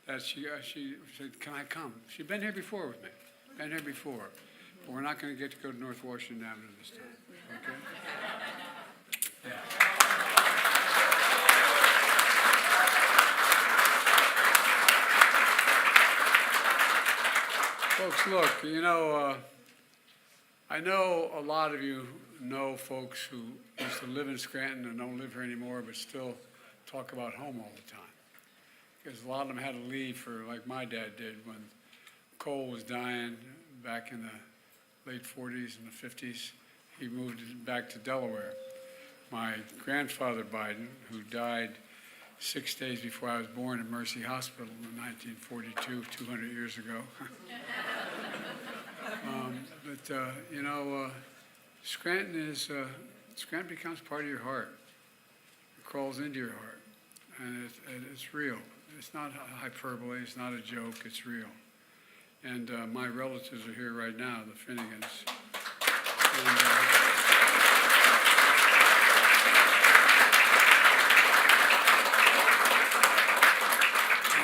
that she said, "Can I come?" She's been here before with me. Been here before. But we're not going to get to go to North Washington Avenue this time. Okay? Folks, look, you know, I know a lot of you know folks who used to live in Scranton and don't live here anymore, but still talk about home all the time. Because a lot of them had to leave for, like my dad did, when coal was dying back in the late 40s and the 50s. He moved back to Delaware. My grandfather Biden, who died 6 days before I was born at Mercy Hospital in 1942, 200 years ago. You know, Scranton becomes part of your heart. It crawls into your heart, and it's real. It's not hyperbole. It's not a joke. It's real. And my relatives are here right now, the Finnegans.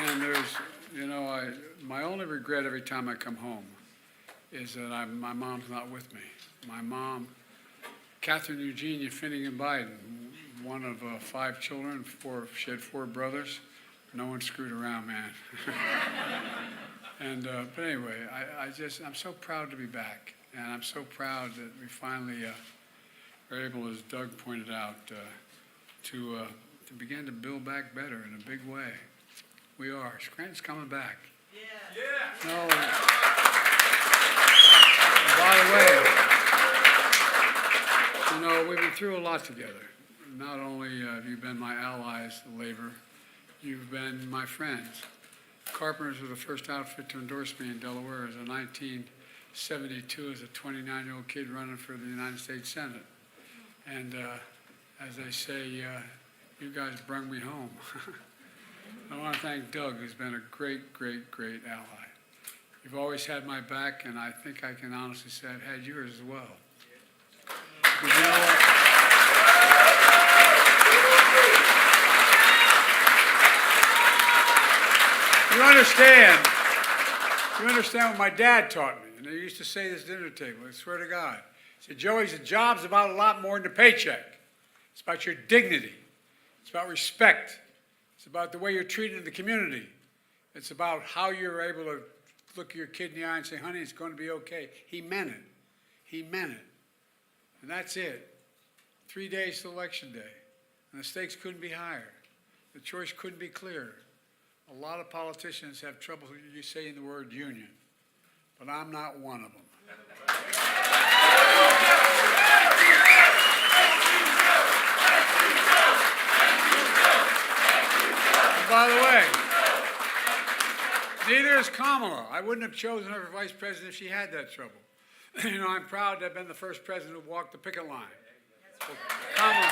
And there's, you know, my only regret every time I come home is that my mom's not with me. My mom, Catherine Eugenia Finnegan Biden, one of 5 children, she had 4 brothers. No one screwed around, man. And but anyway, I'm so proud to be back, and I'm so proud that we finally are able, as Doug pointed out, to begin to build back better in a big way. We are. Scranton's coming back. Yeah. No. By the way, you know, we've been through a lot together. Not only have you been my allies, the labor, you've been my friends. Carpenters were the first outfit to endorse me in Delaware as a 1972 as a 29-year-old kid running for the United States Senate. And as they say, you guys brung me home. I want to thank Doug, who's been a great, great, great ally. You've always had my back, and I think I can honestly say I've had yours as well. Because you know what? You understand what my dad taught me. And he used to say this at dinner table, I swear to God. He said, Joey, the job's about a lot more than the paycheck. It's about your dignity. It's about respect. It's about the way you're treated in the community. It's about how you're able to look your kid in the eye and say, honey, it's going to be okay. He meant it. He meant it. And that's it. 3 days to Election Day. And the stakes couldn't be higher. The choice couldn't be clearer. A lot of politicians have trouble saying the word union, but I'm not one of them. And by the way, neither is Kamala. I wouldn't have chosen her for vice president if she had that trouble. You know, I'm proud to have been the first president who walked the picket line. So, Kamala.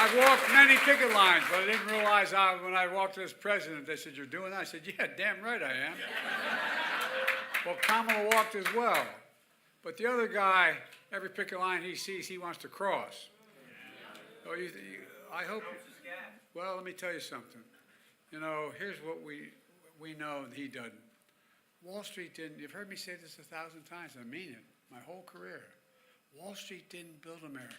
I've walked many picket lines, but I didn't realize when I walked as president, they said, you're doing that? I said, yeah, damn right I am. Well, Kamala walked as well. But the other guy, every picket line he sees, he wants to cross. So I hope, well, let me tell you something. You know, here's what we know and he doesn't. Wall Street didn't, you've heard me say this 1,000 times, I mean it, my whole career. Wall Street didn't build America.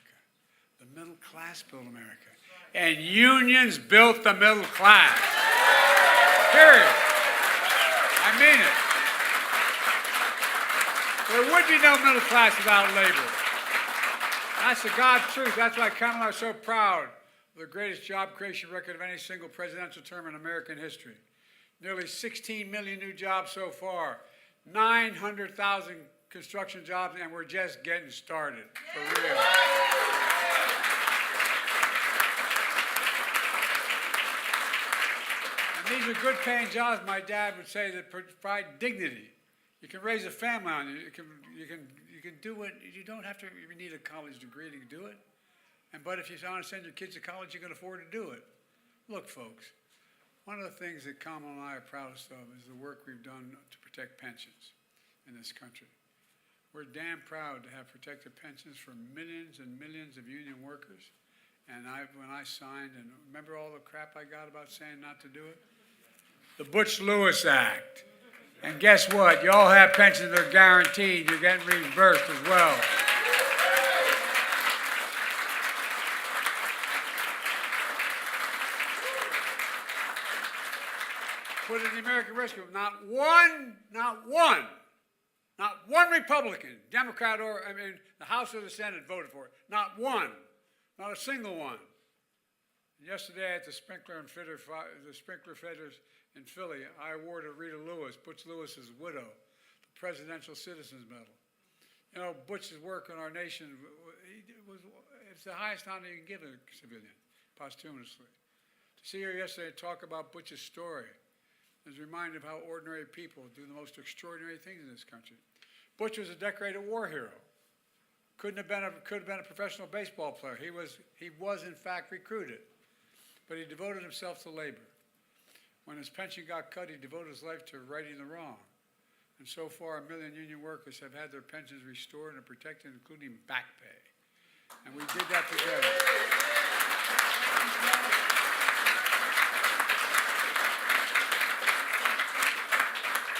The middle class built America. And unions built the middle class. Period. I mean it. There would be no middle class without labor. That's the God's truth. That's why Kamala is so proud of the greatest job creation record of any single presidential term in American history. Nearly 16 million new jobs so far, 900,000 construction jobs, and we're just getting started, for real. these are good paying jobs, my dad would say, that provide dignity. You can raise a family on it. You can do it. You don't have to you need a college degree to do it. But if you want to send your kids to college, you can afford to do it. Look, folks, one of the things that Kamala and I are proudest of is the work we've done to protect pensions in this country. We're damn proud to have protected pensions for millions and millions of union workers. And when I signed, and remember all the crap I got about saying not to do it? The Butch-Lewis Act. And guess what? You all have pensions that are guaranteed. You're getting reimbursed as well. Put in the American Rescue, not one Republican, Democrat the House or the Senate voted for it. Not one, not a single one. Yesterday at the sprinkler fitters in Philly, I awarded Rita Lewis, Butch Lewis's widow, the Presidential Citizens Medal. You know, Butch's work in our nation, it's the highest honor you can give a civilian, posthumously. To see her yesterday talk about Butch's story, I was reminded of how ordinary people do the most extraordinary things in this country. Butch was a decorated war hero. Could have been a professional baseball player. He was in fact recruited, but he devoted himself to labor. When his pension got cut, he devoted his life to righting the wrong. And so far, 1 million union workers have had their pensions restored and protected, including back pay. And we did that together.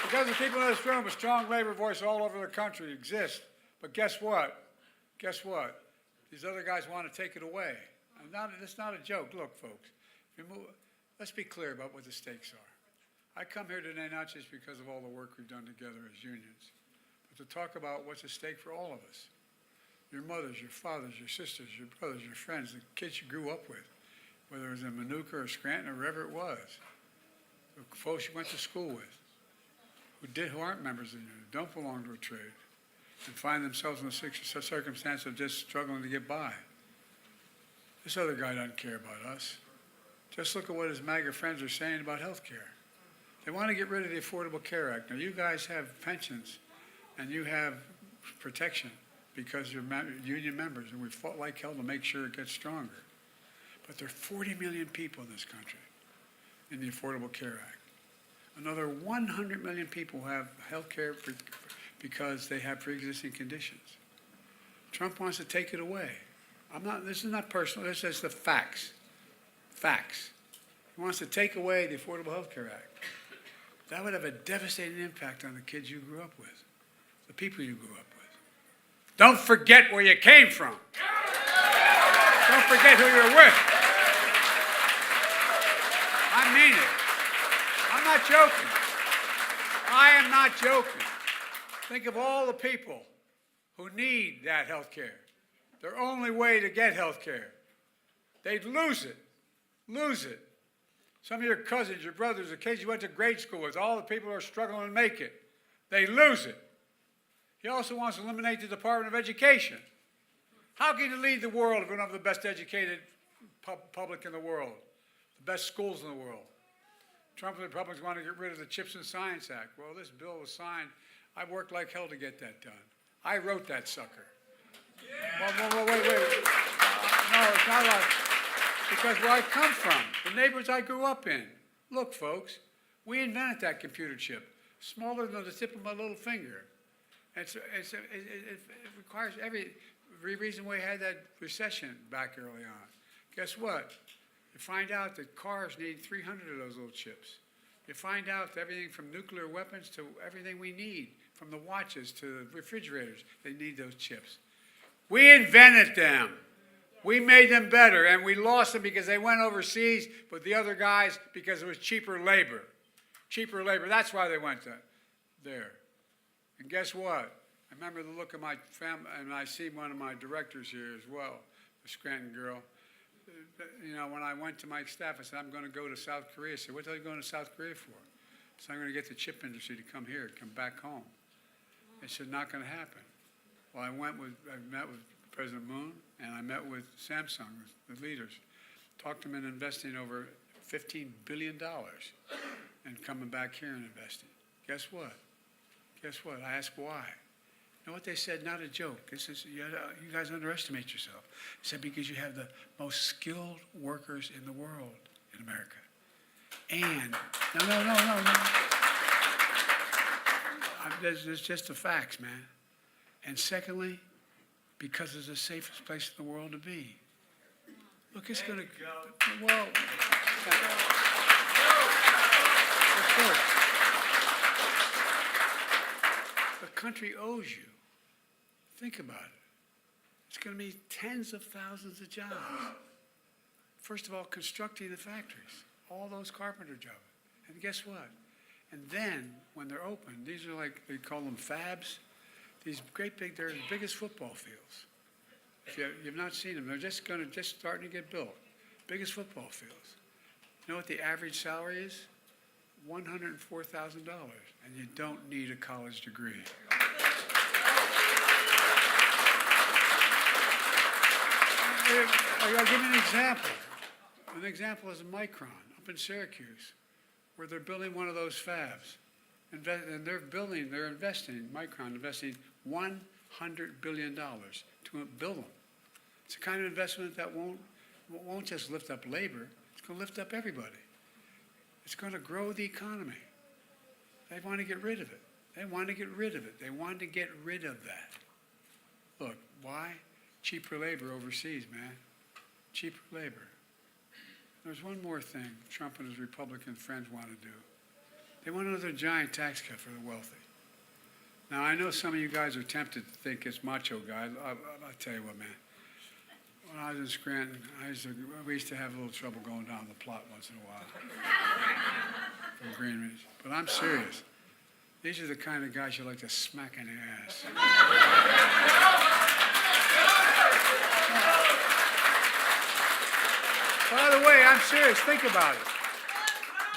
Because the people in this room, a strong labor voice all over the country exists. But guess what? Guess what? These other guys want to take it away. It's not a joke. Look, folks, let's be clear about what the stakes are. I come here today not just because of all the work we've done together as unions, but to talk about what's at stake for all of us. Your mothers, your fathers, your sisters, your brothers, your friends, the kids you grew up with, whether it was in Manuka or Scranton or wherever it was, the folks you went to school with, who aren't members of the union, don't belong to a trade, and find themselves in the circumstance of just struggling to get by. This other guy doesn't care about us. Just look at what his MAGA friends are saying about health care. They want to get rid of the Affordable Care Act. Now, you guys have pensions, and you have protection because you're union members, and we fought like hell to make sure it gets stronger. But there are 40 million people in this country in the Affordable Care Act. Another 100 million people have health care because they have pre-existing conditions. Trump wants to take it away. This is not personal, this is the facts. Facts. He wants to take away the Affordable Health Care Act. That would have a devastating impact on the kids you grew up with, the people you grew up with. Don't forget where you came from. Don't forget who you're with. I mean it. I'm not joking. I am not joking. Think of all the people who need that health care. Their only way to get health care. They'd lose it. Lose it. Some of your cousins, your brothers, the kids you went to grade school with, all the people who are struggling to make it, they lose it. He also wants to eliminate the Department of Education. How can you lead the world if we don't have the best educated public in the world, the best schools in the world? Trump and the Republicans want to get rid of the CHIPS and Science Act. Well, this bill was signed. I worked like hell to get that done. I wrote that sucker. Yeah. Wait. No, it's not like, because where I come from, the neighborhoods I grew up in. Look, folks, we invented that computer chip, smaller than the tip of my little finger. It requires every reason we had that recession back early on. Guess what? You find out that cars need 300 of those little chips. You find out that everything from nuclear weapons to everything we need, from the watches to the refrigerators, they need those chips. We invented them. We made them better, and we lost them because they went overseas with the other guys because it was cheaper labor. Cheaper labor. That's why they went there. And guess what? I remember the look of my family, and I see one of my directors here as well, the Scranton girl. You know, when I went to my staff, I said, I'm going to go to South Korea. I said, what are you going to South Korea for? I said, I'm going to get the chip industry to come here, come back home. They said, not going to happen. Well, I met with President Moon, and I met with Samsung, the leaders. Talked to them in investing over $15 billion and coming back here and investing. Guess what? Guess what? I asked why. You know what they said? Not a joke. This is, you guys underestimate yourself. They said because you have the most skilled workers in the world in America. And, no. There's just the facts, man. And secondly, because it's the safest place in the world to be. Look, it's going to, well, look, the country owes you. Think about it. It's going to be tens of thousands of jobs. First of all, constructing the factories, all those carpenter jobs. And guess what? And then, when they're open, these are like, they call them fabs. These great big, they're the biggest football fields. If you've not seen them, they're just starting to get built. Biggest football fields. You know what the average salary is? $104,000, and you don't need a college degree. I'll give you an example. An example is Micron up in Syracuse, where they're building one of those fabs. And they're investing, Micron investing $100 billion to build them. It's a kind of investment that won't just lift up labor, it's going to lift up everybody. It's going to grow the economy. They want to get rid of it. They want to get rid of it. They want to get rid of that. Look, why? Cheaper labor overseas, man. Cheaper labor. There's one more thing Trump and his Republican friends want to do. They want another giant tax cut for the wealthy. Now, I know some of you guys are tempted to think it's macho guy. I'll tell you what, man. When I was in Scranton, we used to have a little trouble going down the plot once in a while from Green Ridge. But I'm serious. These are the kind of guys you like to smack in the ass. By the way, I'm serious. Think about it.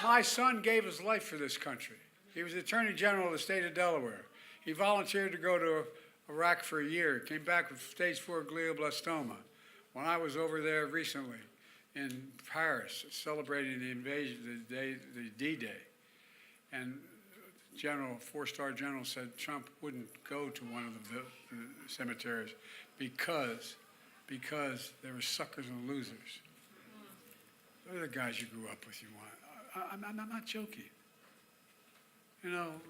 My son gave his life for this country. He was the Attorney General of the state of Delaware. He volunteered to go to Iraq for a year. He came back with stage 4 glioblastoma. When I was over there recently in Paris celebrating the invasion, the D-Day, and General, 4-star general said Trump wouldn't go to one of the cemeteries because they were suckers and losers. Those are the guys you grew up with. You want? I'm not joking. You know,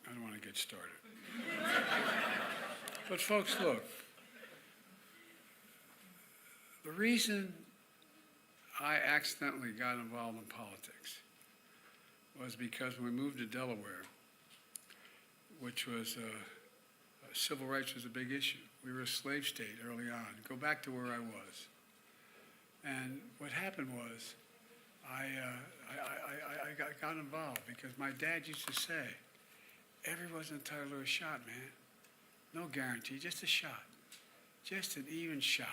I don't want to get started. But folks, look. The reason I accidentally got involved in politics was because when we moved to Delaware, which was civil rights was a big issue. We were a slave state early on. Go back to where I was. And what happened was I got involved because my dad used to say, everyone's entitled to a shot, man. No guarantee, just a shot. Just an even shot.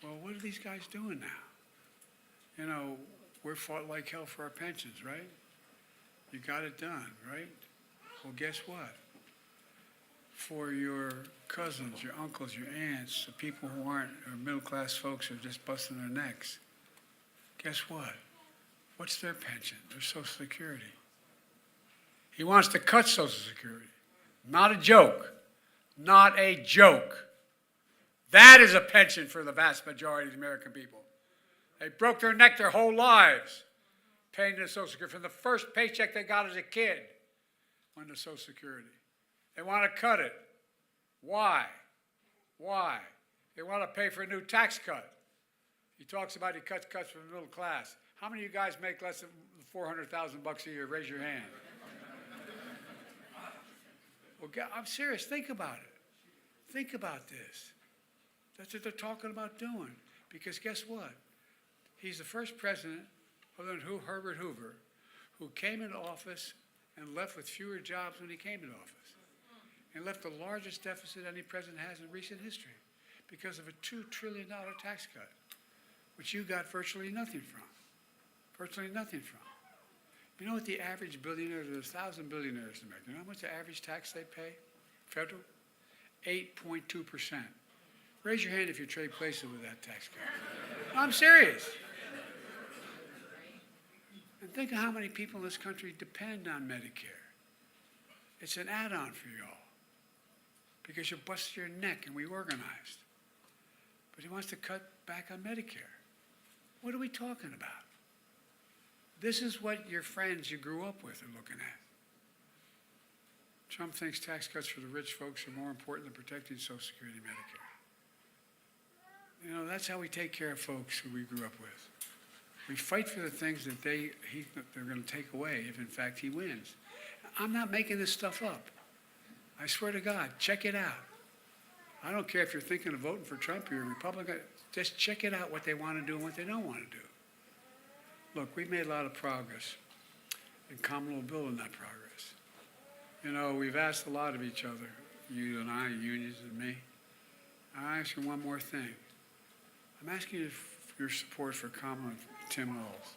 Well, what are these guys doing now? You know, we're fought like hell for our pensions, right? You got it done, right? Well, guess what? For your cousins, your uncles, your aunts, the people who aren't middle-class folks who are just busting their necks, guess what? What's their pension? Their Social Security. He wants to cut Social Security. Not a joke. Not a joke. That is a pension for the vast majority of the American people. They broke their neck their whole lives paying their Social Security. From the first paycheck they got as a kid went to Social Security. They want to cut it. Why? Why? They want to pay for a new tax cut. He talks about he cuts for the middle class. How many of you guys make less than $400,000 a year? Raise your hand. Well, I'm serious. Think about it. Think about this. That's what they're talking about doing. Because guess what? He's the first president, other than Herbert Hoover, who came into office and left with fewer jobs when he came into office. And left the largest deficit any president has in recent history because of a $2 trillion tax cut, which you got virtually nothing from. Virtually nothing from. You know what the average billionaire, there's 1,000 billionaires in America. You know how much the average tax they pay? Federal? 8.2%. Raise your hand if you trade places with that tax cut. I'm serious. think of how many people in this country depend on Medicare. It's an add-on for y'all because you busted your neck and we organized. But he wants to cut back on Medicare. What are we talking about? This is what your friends you grew up with are looking at. Trump thinks tax cuts for the rich folks are more important than protecting Social Security and Medicare. You know, that's how we take care of folks who we grew up with. We fight for the things that they're going to take away if, in fact, he wins. I'm not making this stuff up. I swear to God, check it out. I don't care if you're thinking of voting for Trump or you're a Republican. Just check it out, what they want to do and what they don't want to do. Look, we've made a lot of progress, and Kamala will build on that progress. You know, we've asked a lot of each other, you and I, unions and me. I ask you one more thing. I'm asking you for your support for Kamala and Tim Walz.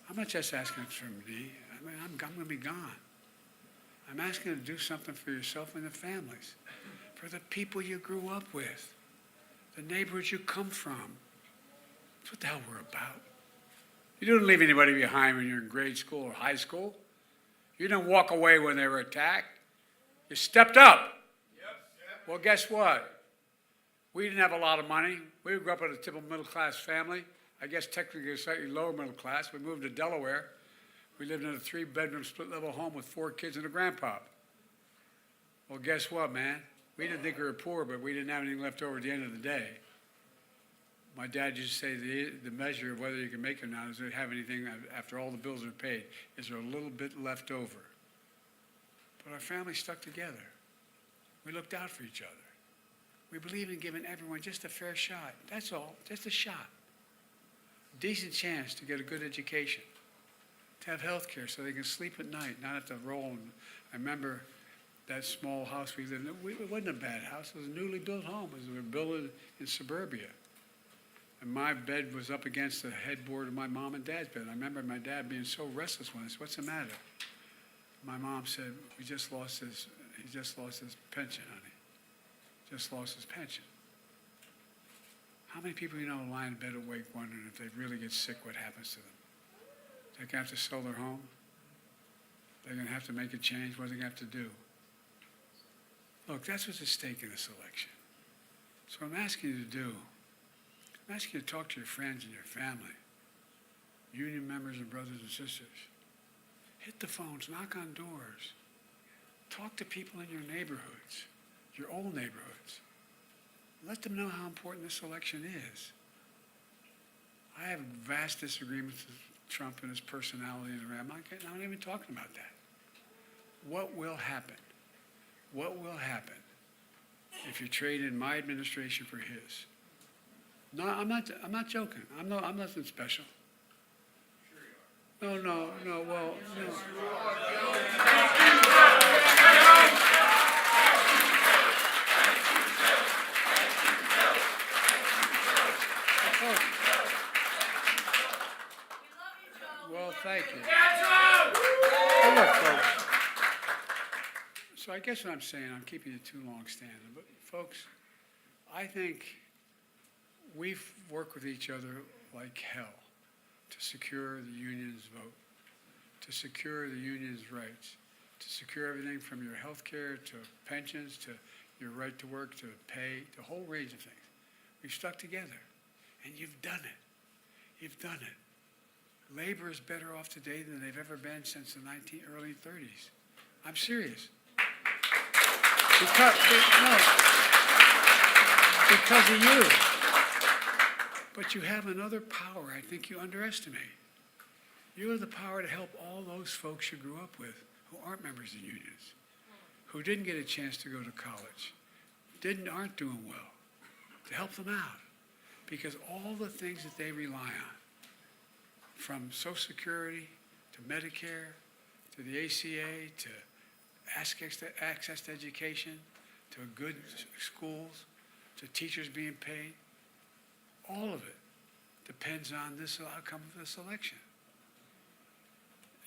I'm not just asking it from me. I mean, I'm going to be gone. I'm asking you to do something for yourself and the families, for the people you grew up with, the neighborhoods you come from. That's what the hell we're about. You didn't leave anybody behind when you were in grade school or high school. You didn't walk away when they were attacked. You stepped up. Well, guess what? We didn't have a lot of money. We grew up in a typical middle-class family. I guess technically a slightly lower middle class. We moved to Delaware. We lived in a 3-bedroom split-level home with 4 kids and a grandpa. Well, guess what, man? We didn't think we were poor, but we didn't have anything left over at the end of the day. My dad used to say the measure of whether you can make it or not is to have anything after all the bills are paid. Is there a little bit left over? But our family stuck together. We looked out for each other. We believe in giving everyone just a fair shot. That's all, just a shot. Decent chance to get a good education, to have health care so they can sleep at night, not have to roll. And I remember that small house we lived in. It wasn't a bad house. It was a newly built home. It was built in suburbia. And my bed was up against the headboard of my mom and dad's bed. I remember my dad being so restless one day. I said, "What's the matter?" My mom said, he just lost his pension, honey. Just lost his pension. How many people you know lie in bed awake wondering if they really get sick, what happens to them? They're going to have to sell their home. They're going to have to make a change. What are they going to have to do? Look, that's what's at stake in this election. So what I'm asking you to do, I'm asking you to talk to your friends and your family, union members and brothers and sisters. Hit the phones, knock on doors. Talk to people in your neighborhoods, your old neighborhoods. Let them know how important this election is. I have vast disagreements with Trump and his personality, and I'm not even talking about that. What will happen? What will happen if you trade in my administration for his? No, I'm not joking. I'm nothing special. No, well, no. Well, thank you. Oh, look, folks. So I guess what I'm saying, I'm keeping it too long standing, but folks, I think we've worked with each other like hell to secure the union's vote, to secure the union's rights, to secure everything from your health care to pensions to your right to work to pay, to a whole range of things. We've stuck together, and you've done it. You've done it. Labor is better off today than they've ever been since the early 30s. I'm serious. Because of you. But you have another power I think you underestimate. You have the power to help all those folks you grew up with who aren't members of unions, who didn't get a chance to go to college, aren't doing well, to help them out. Because all the things that they rely on, from Social Security to Medicare to the ACA to access to education to good schools to teachers being paid, all of it depends on this outcome of this election.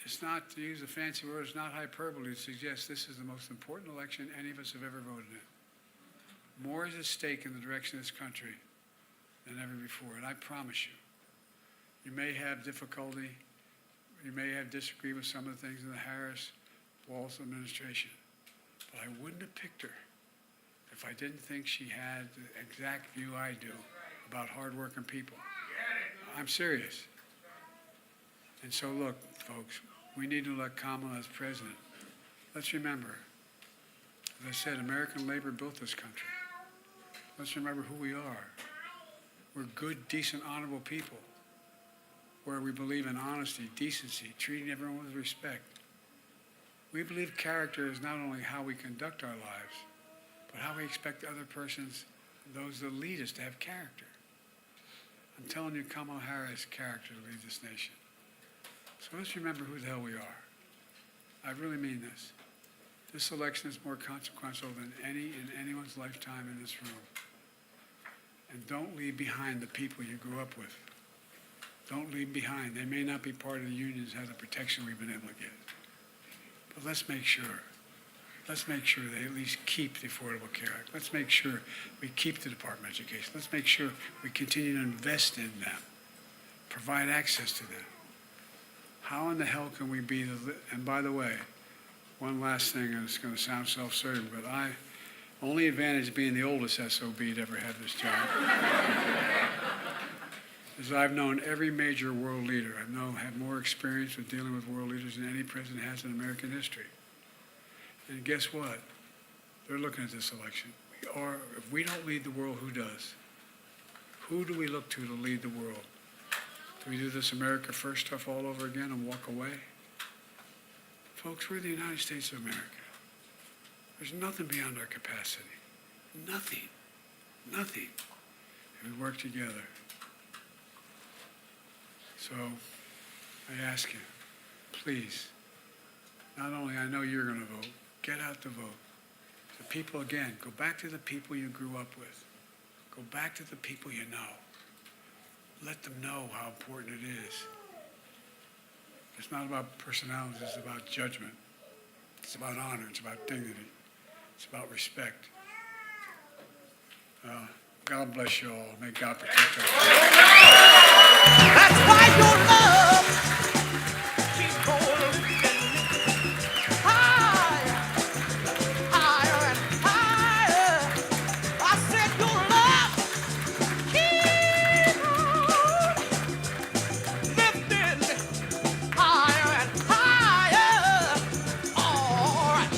It's not, to use a fancy word, it's not hyperbole to suggest this is the most important election any of us have ever voted in. More is at stake in the direction of this country than ever before, and I promise you, you may have difficulty, we may have disagreed with some of the things in the Harris-Walz administration, but I wouldn't have picked her if I didn't think she had the exact view I do about hardworking people. I'm serious. And so look, folks, we need to elect Kamala as president. Let's remember, as I said, American labor built this country. Let's remember who we are. We're good, decent, honorable people, where we believe in honesty, decency, treating everyone with respect. We believe character is not only how we conduct our lives, but how we expect other persons, those that lead us, to have character. I'm telling you, Kamala Harris has character to lead this nation. So let's remember who the hell we are. I really mean this. This election is more consequential than any in anyone's lifetime in this room. And don't leave behind the people you grew up with. Don't leave behind. They may not be part of the unions, have the protection we've been able to get. But let's make sure. Let's make sure they at least keep the Affordable Care Act. Let's make sure we keep the Department of Education. Let's make sure we continue to invest in them, provide access to them. How in the hell can we be and by the way, one last thing, and it's going to sound self-serving, but only advantage of being the oldest SOB to ever have this job is I've known every major world leader. I've had more experience with dealing with world leaders than any president has in American history. And guess what? They're looking at this election. If we don't lead the world, who does? Who do we look to lead the world? Do we do this America First stuff all over again and walk away? Folks, we're the United States of America. There's nothing beyond our capacity. Nothing. Nothing. And we work together. So I ask you, please, not only I know you're going to vote, get out to vote. The people, again, go back to the people you grew up with. Go back to the people you know. Let them know how important it is. It's not about personalities, it's about judgment. It's about honor, it's about dignity. It's about respect. God bless you all. May God protect us. That's why your love keeps going higher, higher and higher. I said your love keeps on lifting higher and higher. All right.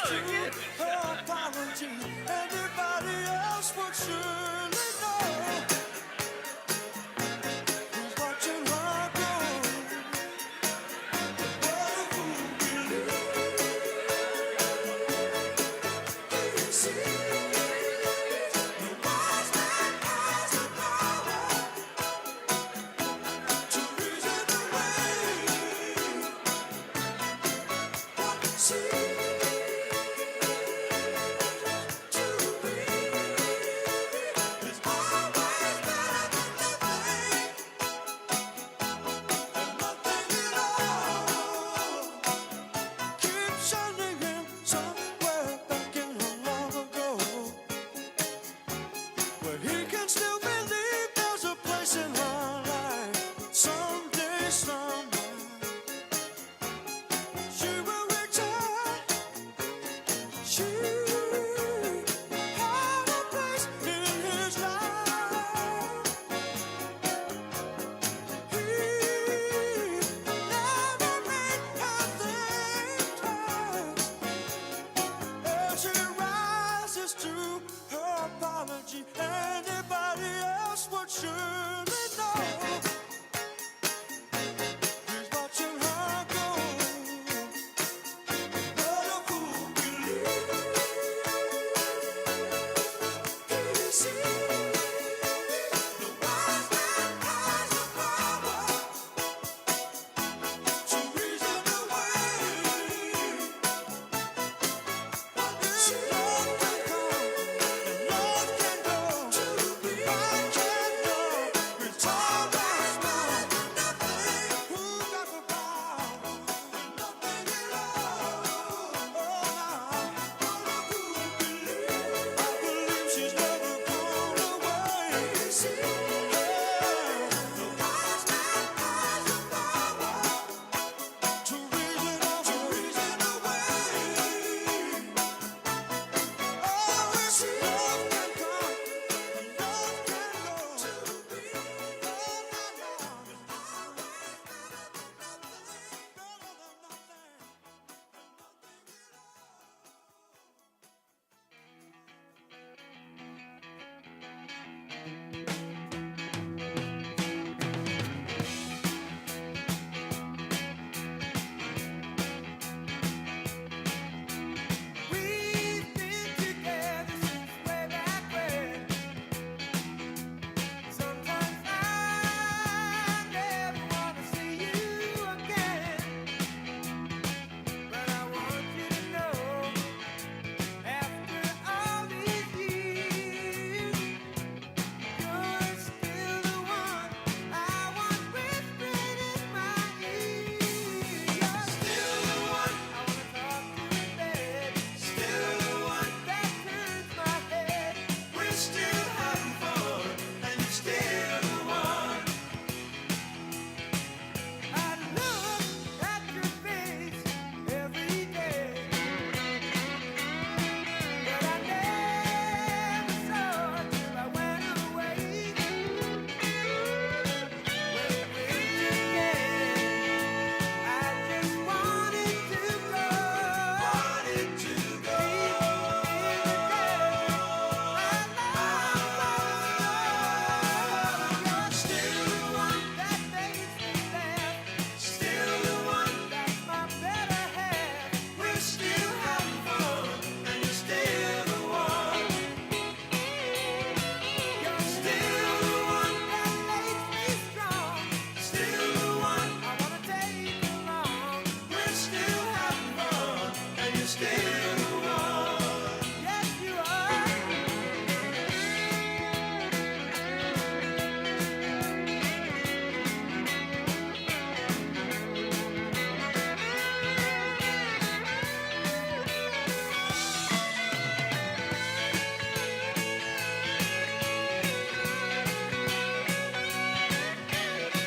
to her apology. Everybody else would surely know who's watching her go. What a fool we live. Do you see? The wise man has the power to reason away. What see?